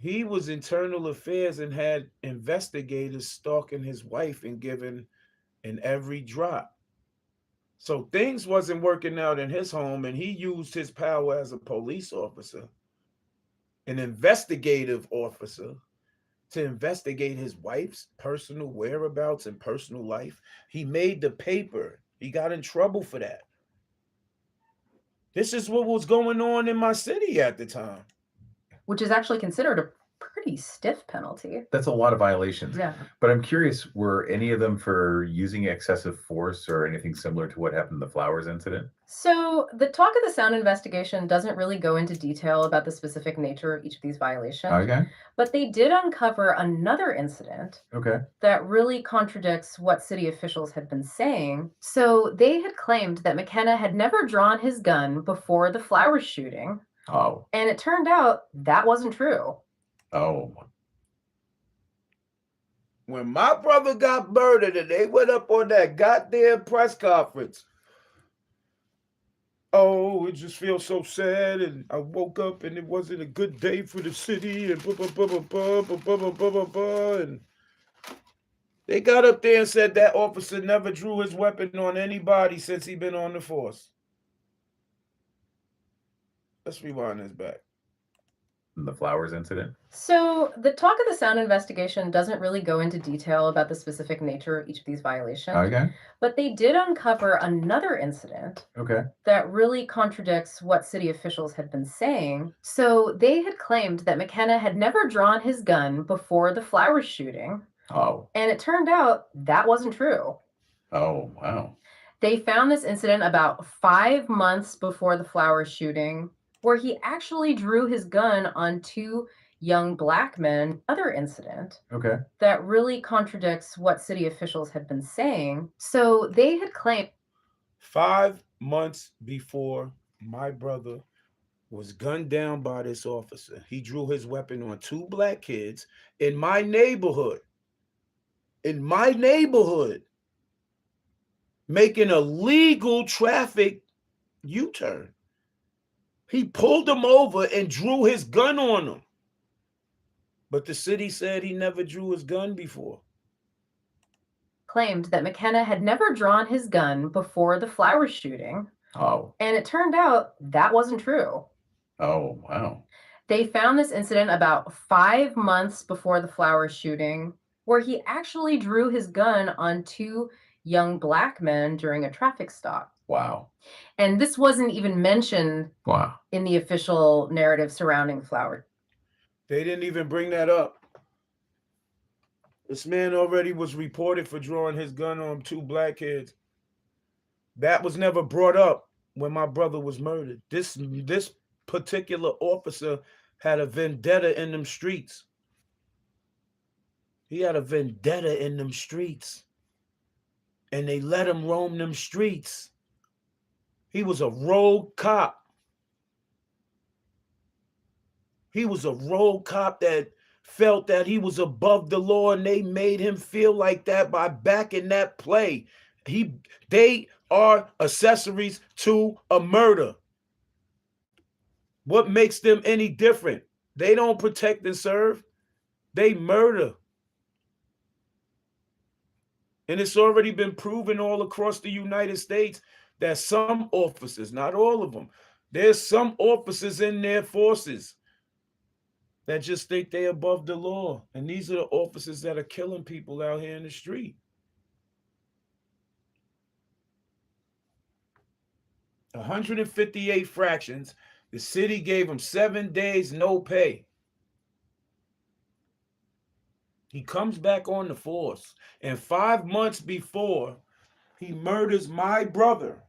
He was internal affairs and had investigators stalking his wife and giving in every drop. So things wasn't working out in his home, and he used his power as a police officer, an investigative officer, to investigate his wife's personal whereabouts and personal life. He made the paper. He got in trouble for that. This is what was going on in my city at the time. Which is actually considered a pretty stiff penalty. That's a lot of violations. Yeah. But I'm curious, were any of them for using excessive force or anything similar to what happened in the Flowers incident? So the Talk of the Sound investigation doesn't really go into detail about the specific nature of each of these violations. Okay. But they did uncover another incident that really contradicts what city officials had been saying. So they had claimed that McKenna had never drawn his gun before the Flowers shooting. Oh. And it turned out that wasn't true. Oh. When my brother got murdered and they went up on that goddamn press conference, oh, it just feels so sad, and I woke up and it wasn't a good day for the city, and and they got up there and said that officer never drew his weapon on anybody since he been on the force. Let's rewind this back. The Flowers incident? So the Talk of the Sound investigation doesn't really go into detail about the specific nature of each of these violations. Okay. But they did uncover another incident that really contradicts what city officials had been saying. So they had claimed that McKenna had never drawn his gun before the Flowers shooting. Oh. And it turned out that wasn't true. Oh, wow. They found this incident about 5 months before the Flowers shooting, where he actually drew his gun on 2 young black men other incident Okay. that really contradicts what city officials had been saying. So they had claimed 5 months before my brother was gunned down by this officer, he drew his weapon on 2 black kids in my neighborhood. In my neighborhood, making a legal traffic U-turn. He pulled them over and drew his gun on them. But the city said he never drew his gun before. claimed that McKenna had never drawn his gun before the Flowers shooting. Oh. And it turned out that wasn't true. Oh, wow. They found this incident about 5 months before the Flowers shooting, where he actually drew his gun on 2 young black men during a traffic stop. Wow. And this wasn't even mentioned Wow. in the official narrative surrounding Flowers. They didn't even bring that up. This man already was reported for drawing his gun on 2 black kids. That was never brought up when my brother was murdered. This particular officer had a vendetta in them streets. He had a vendetta in them streets. And they let him roam them streets. He was a rogue cop. He was a rogue cop that felt that he was above the law, and they made him feel like that by backing that play. They are accessories to a murder. What makes them any different? They don't protect and serve. They murder. And it's already been proven all across the United States that some officers, not all of them, there's some officers in their forces that just think they're above the law. And these are the officers that are killing people out here in the street. $158 fractions. The city gave him 7 days, no pay. He comes back on the force. And 5 months before he murders my brother,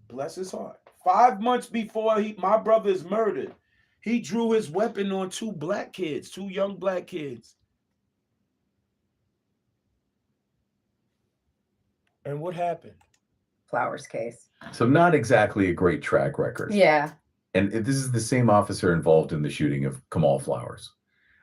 bless his heart, 5 months before my brother is murdered, he drew his weapon on 2 black kids, 2 young black kids. And what happened? Flowers case. So not exactly a great track record. Yeah. And this is the same officer involved in the shooting of Kamal Flowers.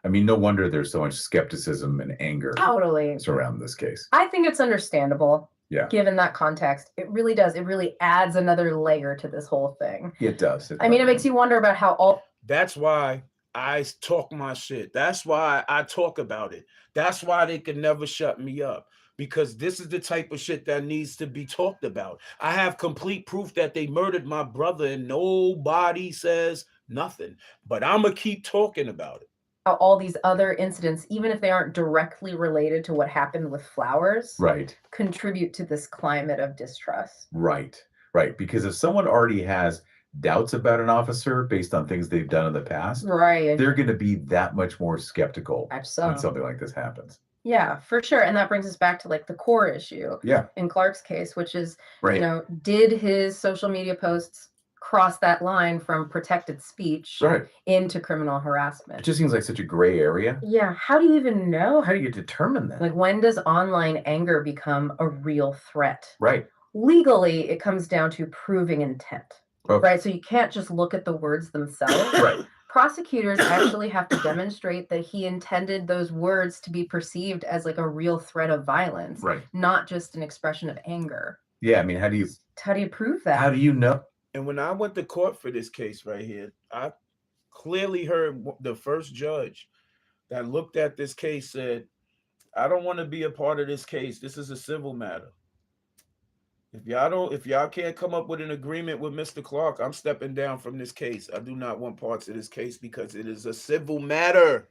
I mean, no wonder there's so much skepticism and anger Totally. surrounding this case. I think it's understandable. Yeah. Given that context, it really does. It really adds another layer to this whole thing. It does. I mean, it makes you wonder about how all. That's why I talk my shit. That's why I talk about it. That's why they can never shut me up. Because this is the type of shit that needs to be talked about. I have complete proof that they murdered my brother and nobody says nothing. But I'm going to keep talking about it. All these other incidents, even if they aren't directly related to what happened with Flowers, right, contribute to this climate of distrust. Right. Because if someone already has doubts about an officer based on things they've done in the past, right, they're going to be that much more skeptical when so. something like this happens. Yeah, for sure. And that brings us back to like the core issue in Clark's case, which is, you know, did his social media posts cross that line from protected speech into criminal harassment? It just seems like such a gray area. Yeah. How do you even know? How do you determine that? Like, when does online anger become a real threat? Right. Legally, it comes down to proving intent. Okay. Right. So you can't just look at the words themselves. Right. Prosecutors actually have to demonstrate that he intended those words to be perceived as like a real threat of violence, not just an expression of anger. Yeah. I mean, how do you prove that? How do you know? And when I went to court for this case right here, I clearly heard the first judge that looked at this case said, I don't want to be a part of this case. This is a civil matter. If y'all can't come up with an agreement with Mr. Clark, I'm stepping down from this case. I do not want parts of this case because it is a civil matter.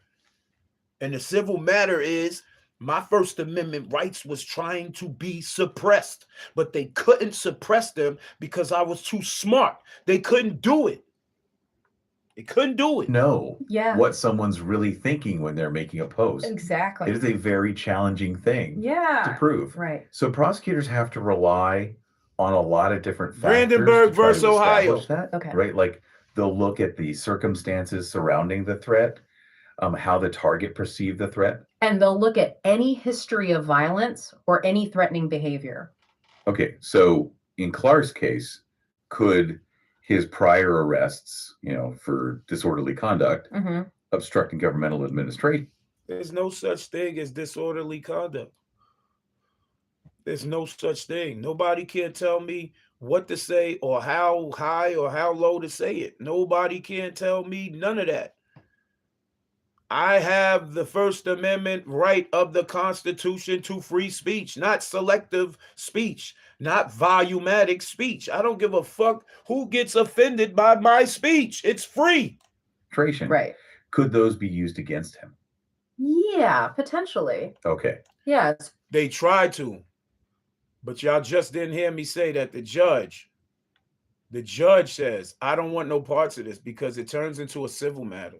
And the civil matter is my First Amendment rights was trying to be suppressed, but they couldn't suppress them because I was too smart. They couldn't do it. They couldn't do it. Know what someone's really thinking when they're making a post. Exactly. It is a very challenging thing to prove. Right. So prosecutors have to rely on a lot of different factors. Brandenburg versus Ohio. That, right? Like they'll look at the circumstances surrounding the threat. how the target perceived the threat. And they'll look at any history of violence or any threatening behavior. Okay, so in Clark's case, could his prior arrests, for disorderly conduct, obstructing governmental administration? There's no such thing as disorderly conduct. There's no such thing. Nobody can tell me what to say or how high or how low to say it. Nobody can tell me none of that. I have the First Amendment right of the Constitution to free speech, not selective speech, not volumatic speech. I don't give a fuck who gets offended by my speech. It's free. Right. Could those be used against him? Yeah, potentially. Okay. Yeah. They tried to, but y'all just didn't hear me say that the judge says, I don't want no parts of this because it turns into a civil matter.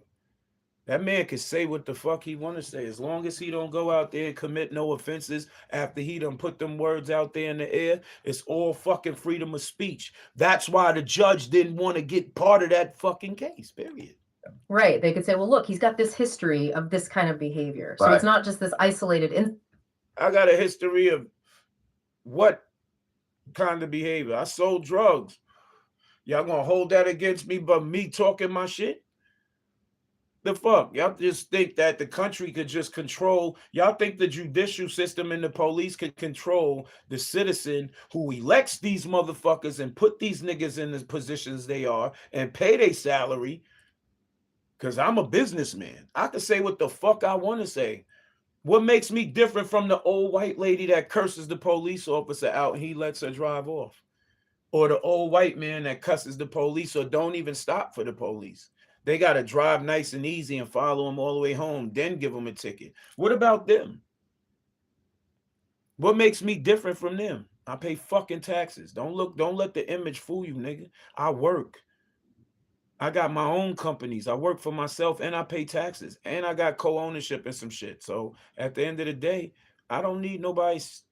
That man can say what the fuck he want to say as long as he don't go out there and commit no offenses after he done put them words out there in the air. It's all fucking freedom of speech. That's why the judge didn't want to get part of that fucking case, period. Right. They could say, well, look, he's got this history of this kind of behavior. So it's not just this isolated. I got a history of what kind of behavior? I sold drugs. Y'all gonna hold that against me but me talking my shit? The fuck? Y'all just think that the country could just control? Y'all think the judicial system and the police could control the citizen who elects these motherfuckers and put these niggas in the positions they are and pay their salary? Because I'm a businessman. I can say what the fuck I want to say. What makes me different from the old white lady that curses the police officer out and he lets her drive off? Or the old white man that cusses the police or don't even stop for the police? They got to drive nice and easy and follow him all the way home, then give him a ticket. What about them? What makes me different from them? I pay fucking taxes. Don't let the image fool you, nigga. I work. I got my own companies. I work for myself and I pay taxes and I got co-ownership and some shit. So at the end of the day, I don't need nobody's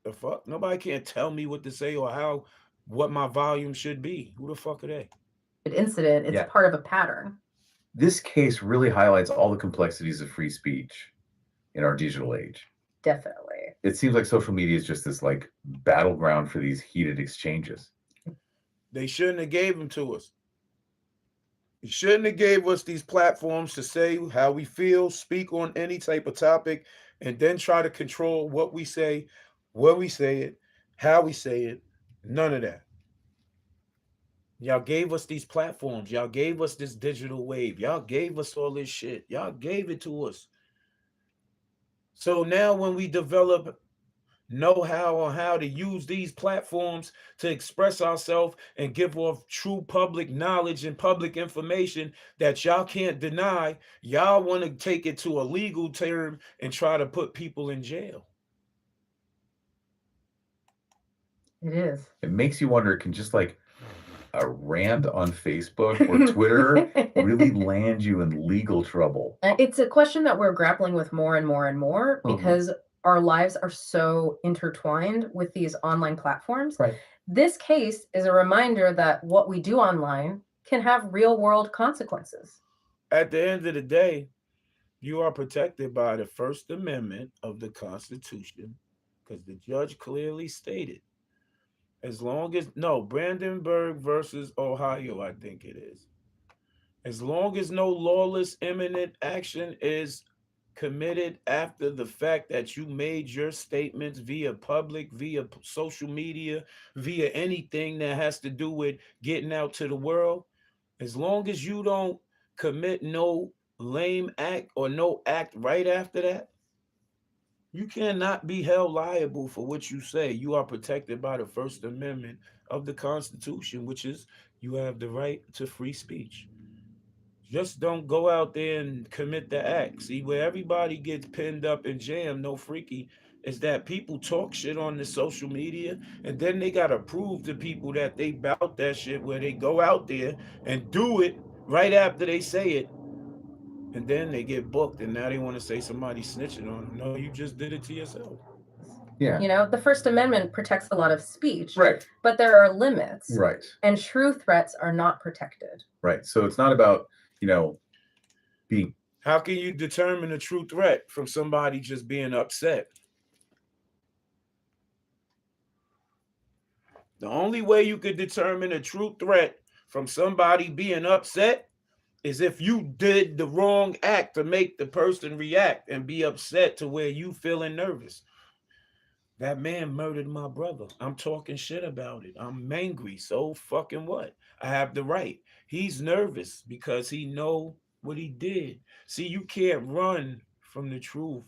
the fuck. Nobody can't tell me what to say or what my volume should be. Who the fuck are they? Incident. It's part of a pattern. This case really highlights all the complexities of free speech in our digital age. Definitely. It seems like social media is just this like battleground for these heated exchanges. They shouldn't have gave them to us. You shouldn't have gave us these platforms to say how we feel, speak on any type of topic, and then try to control what we say, when we say it, how we say it. None of that. Y'all gave us these platforms. Y'all gave us this digital wave. Y'all gave us all this shit. Y'all gave it to us. So now when we develop know-how on how to use these platforms to express ourselves and give off true public knowledge and public information that y'all can't deny, y'all want to take it to a legal term and try to put people in jail. It is. It makes you wonder, can just like a rant on Facebook or Twitter really land you in legal trouble? It's a question that we're grappling with more and more and more because our lives are so intertwined with these online platforms. Right. This case is a reminder that what we do online can have real world consequences. At the end of the day, you are protected by the First Amendment of the Constitution because the judge clearly stated, as long as, Brandenburg versus Ohio, I think it is. As long as no lawless imminent action is committed after the fact that you made your statements via social media, via anything that has to do with getting out to the world, as long as you don't commit no lame act or no act right after that, you cannot be held liable for what you say. You are protected by the First Amendment of the Constitution, which is you have the right to free speech. Just don't go out there and commit the act. See, where everybody gets pinned up and jammed, no freaky, is that people talk shit on the social media, and then they got to prove to people that they bout that shit, where they go out there and do it right after they say it, and then they get booked, and now they want to say somebody snitching on them. No, you just did it to yourself. Yeah. You know, the First Amendment protects a lot of speech, Right. but there are limits. Right. And true threats are not protected. Right. So it's not about, being How can you determine a true threat from somebody just being upset? The only way you could determine a true threat from somebody being upset is if you did the wrong act to make the person react and be upset to where you feeling nervous. That man murdered my brother. I'm talking shit about it. I'm angry. So fucking what? I have the right. He's nervous because he know what he did. See, you can't run from the truth.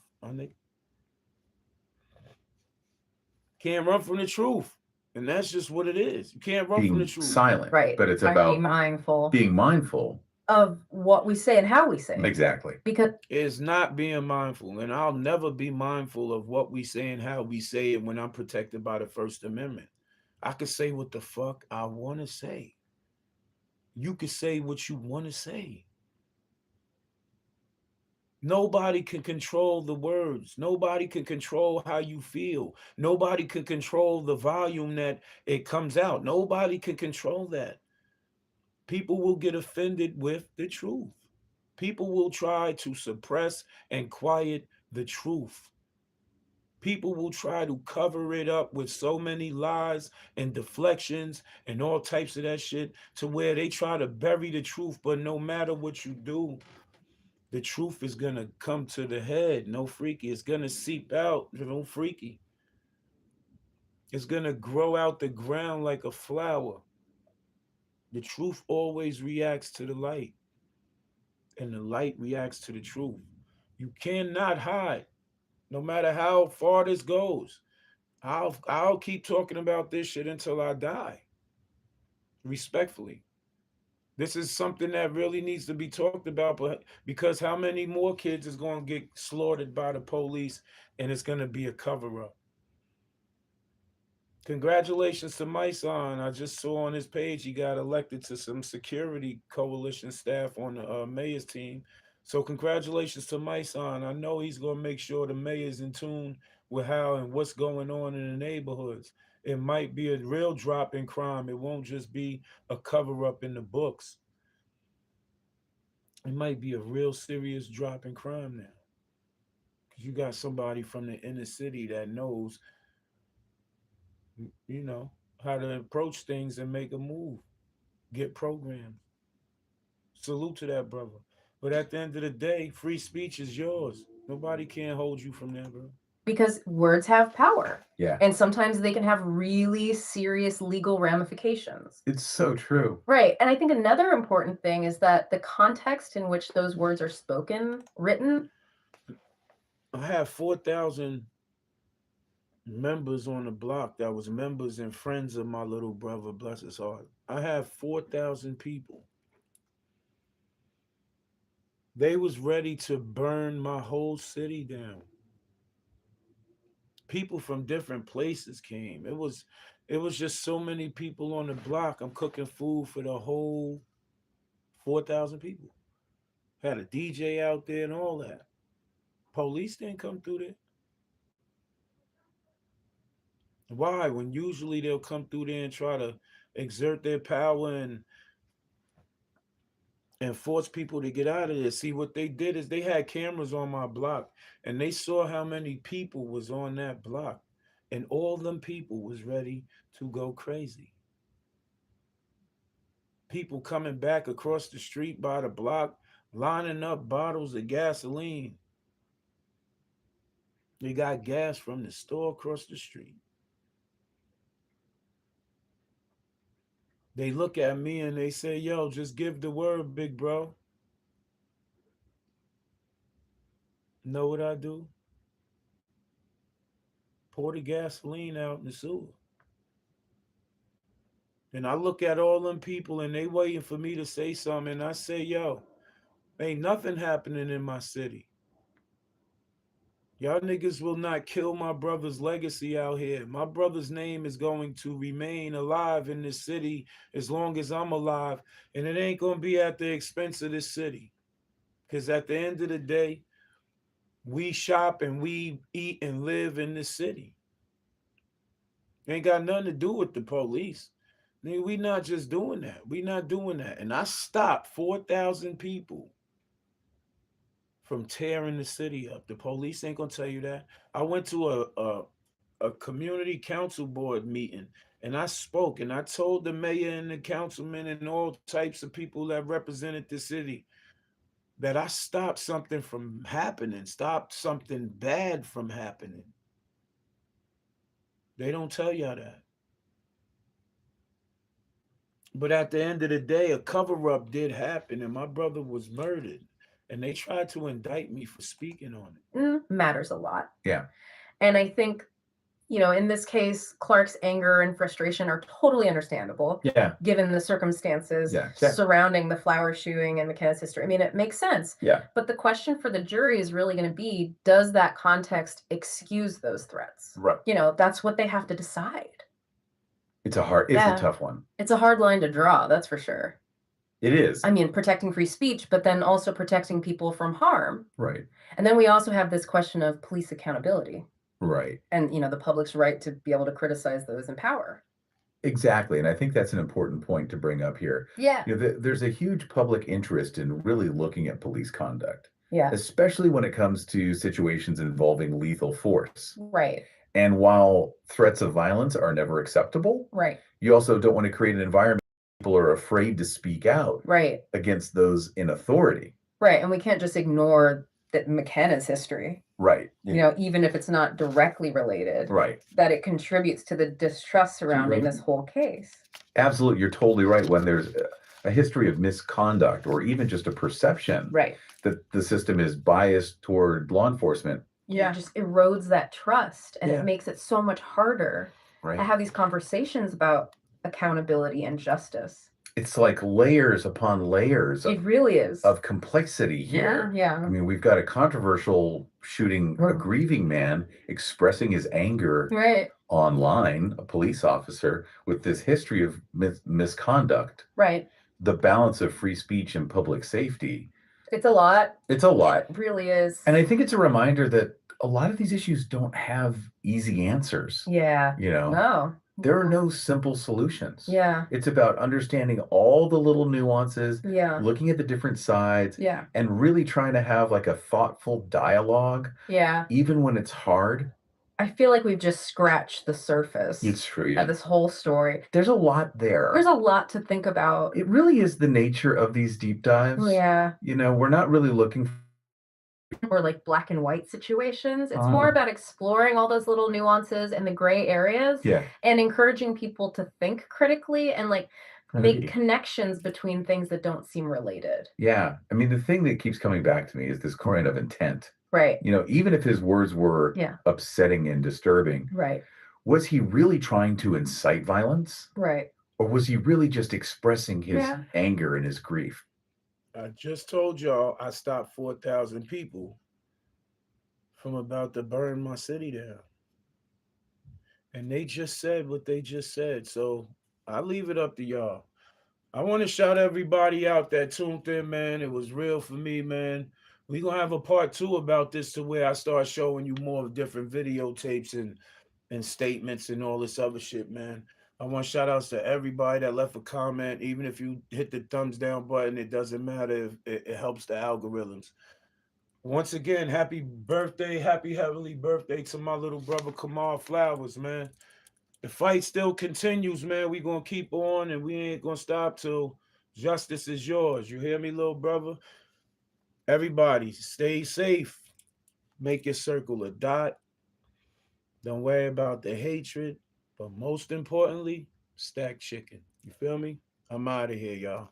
Can't run from the truth. And that's just what it is. You can't run from the Being truth. silent, Right. but it's Trying to be about mindful being mindful. of what we say and how we say it. Exactly. Because It's not being mindful. And I'll never be mindful of what we say and how we say it when I'm protected by the First Amendment. I can say what the fuck I want to say. You can say what you want to say. Nobody can control the words. Nobody can control how you feel. Nobody can control the volume that it comes out. Nobody can control that. People will get offended with the truth. People will try to suppress and quiet the truth. People will try to cover it up with so many lies and deflections and all types of that shit to where they try to bury the truth. But no matter what you do, the truth is going to come to the head. No freaky. It's going to seep out. No freaky. It's going to grow out the ground like a flower. The truth always reacts to the light, and the light reacts to the truth. You cannot hide, no matter how far this goes. I'll keep talking about this shit until I die. Respectfully. This is something that really needs to be talked about, but because how many more kids is going to get slaughtered by the police and it's going to be a cover up? Congratulations to my son. I just saw on his page he got elected to some security coalition staff on the mayor's team. So congratulations to my son. I know he's going to make sure the mayor's in tune with how and what's going on in the neighborhoods. It might be a real drop in crime. It won't just be a cover up in the books. It might be a real serious drop in crime now. Because you got somebody from the inner city that knows, you know, how to approach things and make a move, get programmed. Salute to that brother. But at the end of the day, free speech is yours. Nobody can hold you from that, bro. because words have power. Yeah. And sometimes they can have really serious legal ramifications. It's so true. Right. And I think another important thing is that the context in which those words are spoken, written. I have 4,000 members on the block that was members and friends of my little brother, bless his heart. I have 4,000 people. They was ready to burn my whole city down. People from different places came. It was just so many people on the block. I'm cooking food for the whole 4,000 people. Had a DJ out there and all that. Police didn't come through there. Why? When usually they'll come through there and try to exert their power and force people to get out of there. See, what they did is they had cameras on my block and they saw how many people was on that block. And all them people was ready to go crazy. People coming back across the street by the block, lining up bottles of gasoline. They got gas from the store across the street. They look at me and they say, yo, just give the word, big bro. Know what I do? Pour the gasoline out in the sewer. And I look at all them people and they waiting for me to say something. And I say, yo, ain't nothing happening in my city. Y'all niggas will not kill my brother's legacy out here. My brother's name is going to remain alive in this city as long as I'm alive. And it ain't going to be at the expense of this city. Because at the end of the day, we shop and we eat and live in this city. Ain't got nothing to do with the police. We not just doing that. We not doing that. And I stopped 4,000 people from tearing the city up. The police ain't gonna tell you that. I went to a community council board meeting and I spoke and I told the mayor and the councilmen and all types of people that represented the city that I stopped something from happening, stopped something bad from happening. They don't tell y'all that. But at the end of the day, a cover up did happen and my brother was murdered. And they tried to indict me for speaking on it. Matters a lot. Yeah. And I think, in this case, Clark's anger and frustration are totally understandable. Yeah. Given the circumstances Yeah, exactly. surrounding the flower shooting and McKenna's history. I mean, it makes sense. Yeah. But the question for the jury is really going to be, does that context excuse those threats? Right. That's what they have to decide. It's a tough one. It's a hard line to draw, that's for sure. It is. I mean, protecting free speech, but then also protecting people from harm. Right. And then we also have this question of police accountability. Right. And, the public's right to be able to criticize those in power. Exactly. And I think that's an important point to bring up here. Yeah. There's a huge public interest in really looking at police conduct. Yeah. Especially when it comes to situations involving lethal force. Right. And while threats of violence are never acceptable, right, you also don't want to create an environment where people are afraid to speak out right, against those in authority. Right. And we can't just ignore that McKenna's history. Right. Even if it's not directly related. Right. That it contributes to the distrust surrounding this whole case. Absolutely. You're totally right. When there's a history of misconduct or even just a perception that the system is biased toward law enforcement. Yeah. It just erodes that trust and Yeah. it makes it so much harder to have these conversations about accountability and justice. It's like layers upon layers. It really is. Of complexity here. Yeah. I mean, we've got a controversial shooting a grieving man expressing his anger online, a police officer, with this history of misconduct. Right. The balance of free speech and public safety. It's a lot. It's a lot. It really is. And I think it's a reminder that a lot of these issues don't have easy answers. Yeah. No. There are no simple solutions. Yeah. It's about understanding all the little nuances, looking at the different sides, and really trying to have like a thoughtful dialogue. Yeah. Even when it's hard. I feel like we've just scratched the surface. It's true. Yeah. Of this whole story. There's a lot there. There's a lot to think about. It really is the nature of these deep dives. Yeah. We're not really looking or like black and white situations. It's more about exploring all those little nuances and the gray areas and encouraging people to think critically and make connections between things that don't seem related. Yeah. I mean, the thing that keeps coming back to me is this current of intent. Right. Even if his words were upsetting and disturbing. Right. Was he really trying to incite violence? Right. Or was he really just expressing his anger and his grief? I just told y'all I stopped 4,000 people from about to burn my city down. And they just said what they just said. So I leave it up to y'all. I want to shout everybody out that tuned in, man. It was real for me, man. We're going to have a part 2 about this to where I start showing you more of different videotapes and statements and all this other shit, man. I want shout outs to everybody that left a comment. Even if you hit the thumbs down button, it doesn't matter. If it helps the algorithms. Once again, happy birthday, happy heavenly birthday to my little brother Kamal Flowers, man. The fight still continues, man. We gonna keep on and we ain't gonna stop till justice is yours. You hear me, little brother? Everybody, stay safe. Make your circle a dot. Don't worry about the hatred. But most importantly, stack chicken. You feel me? I'm out of here, y'all.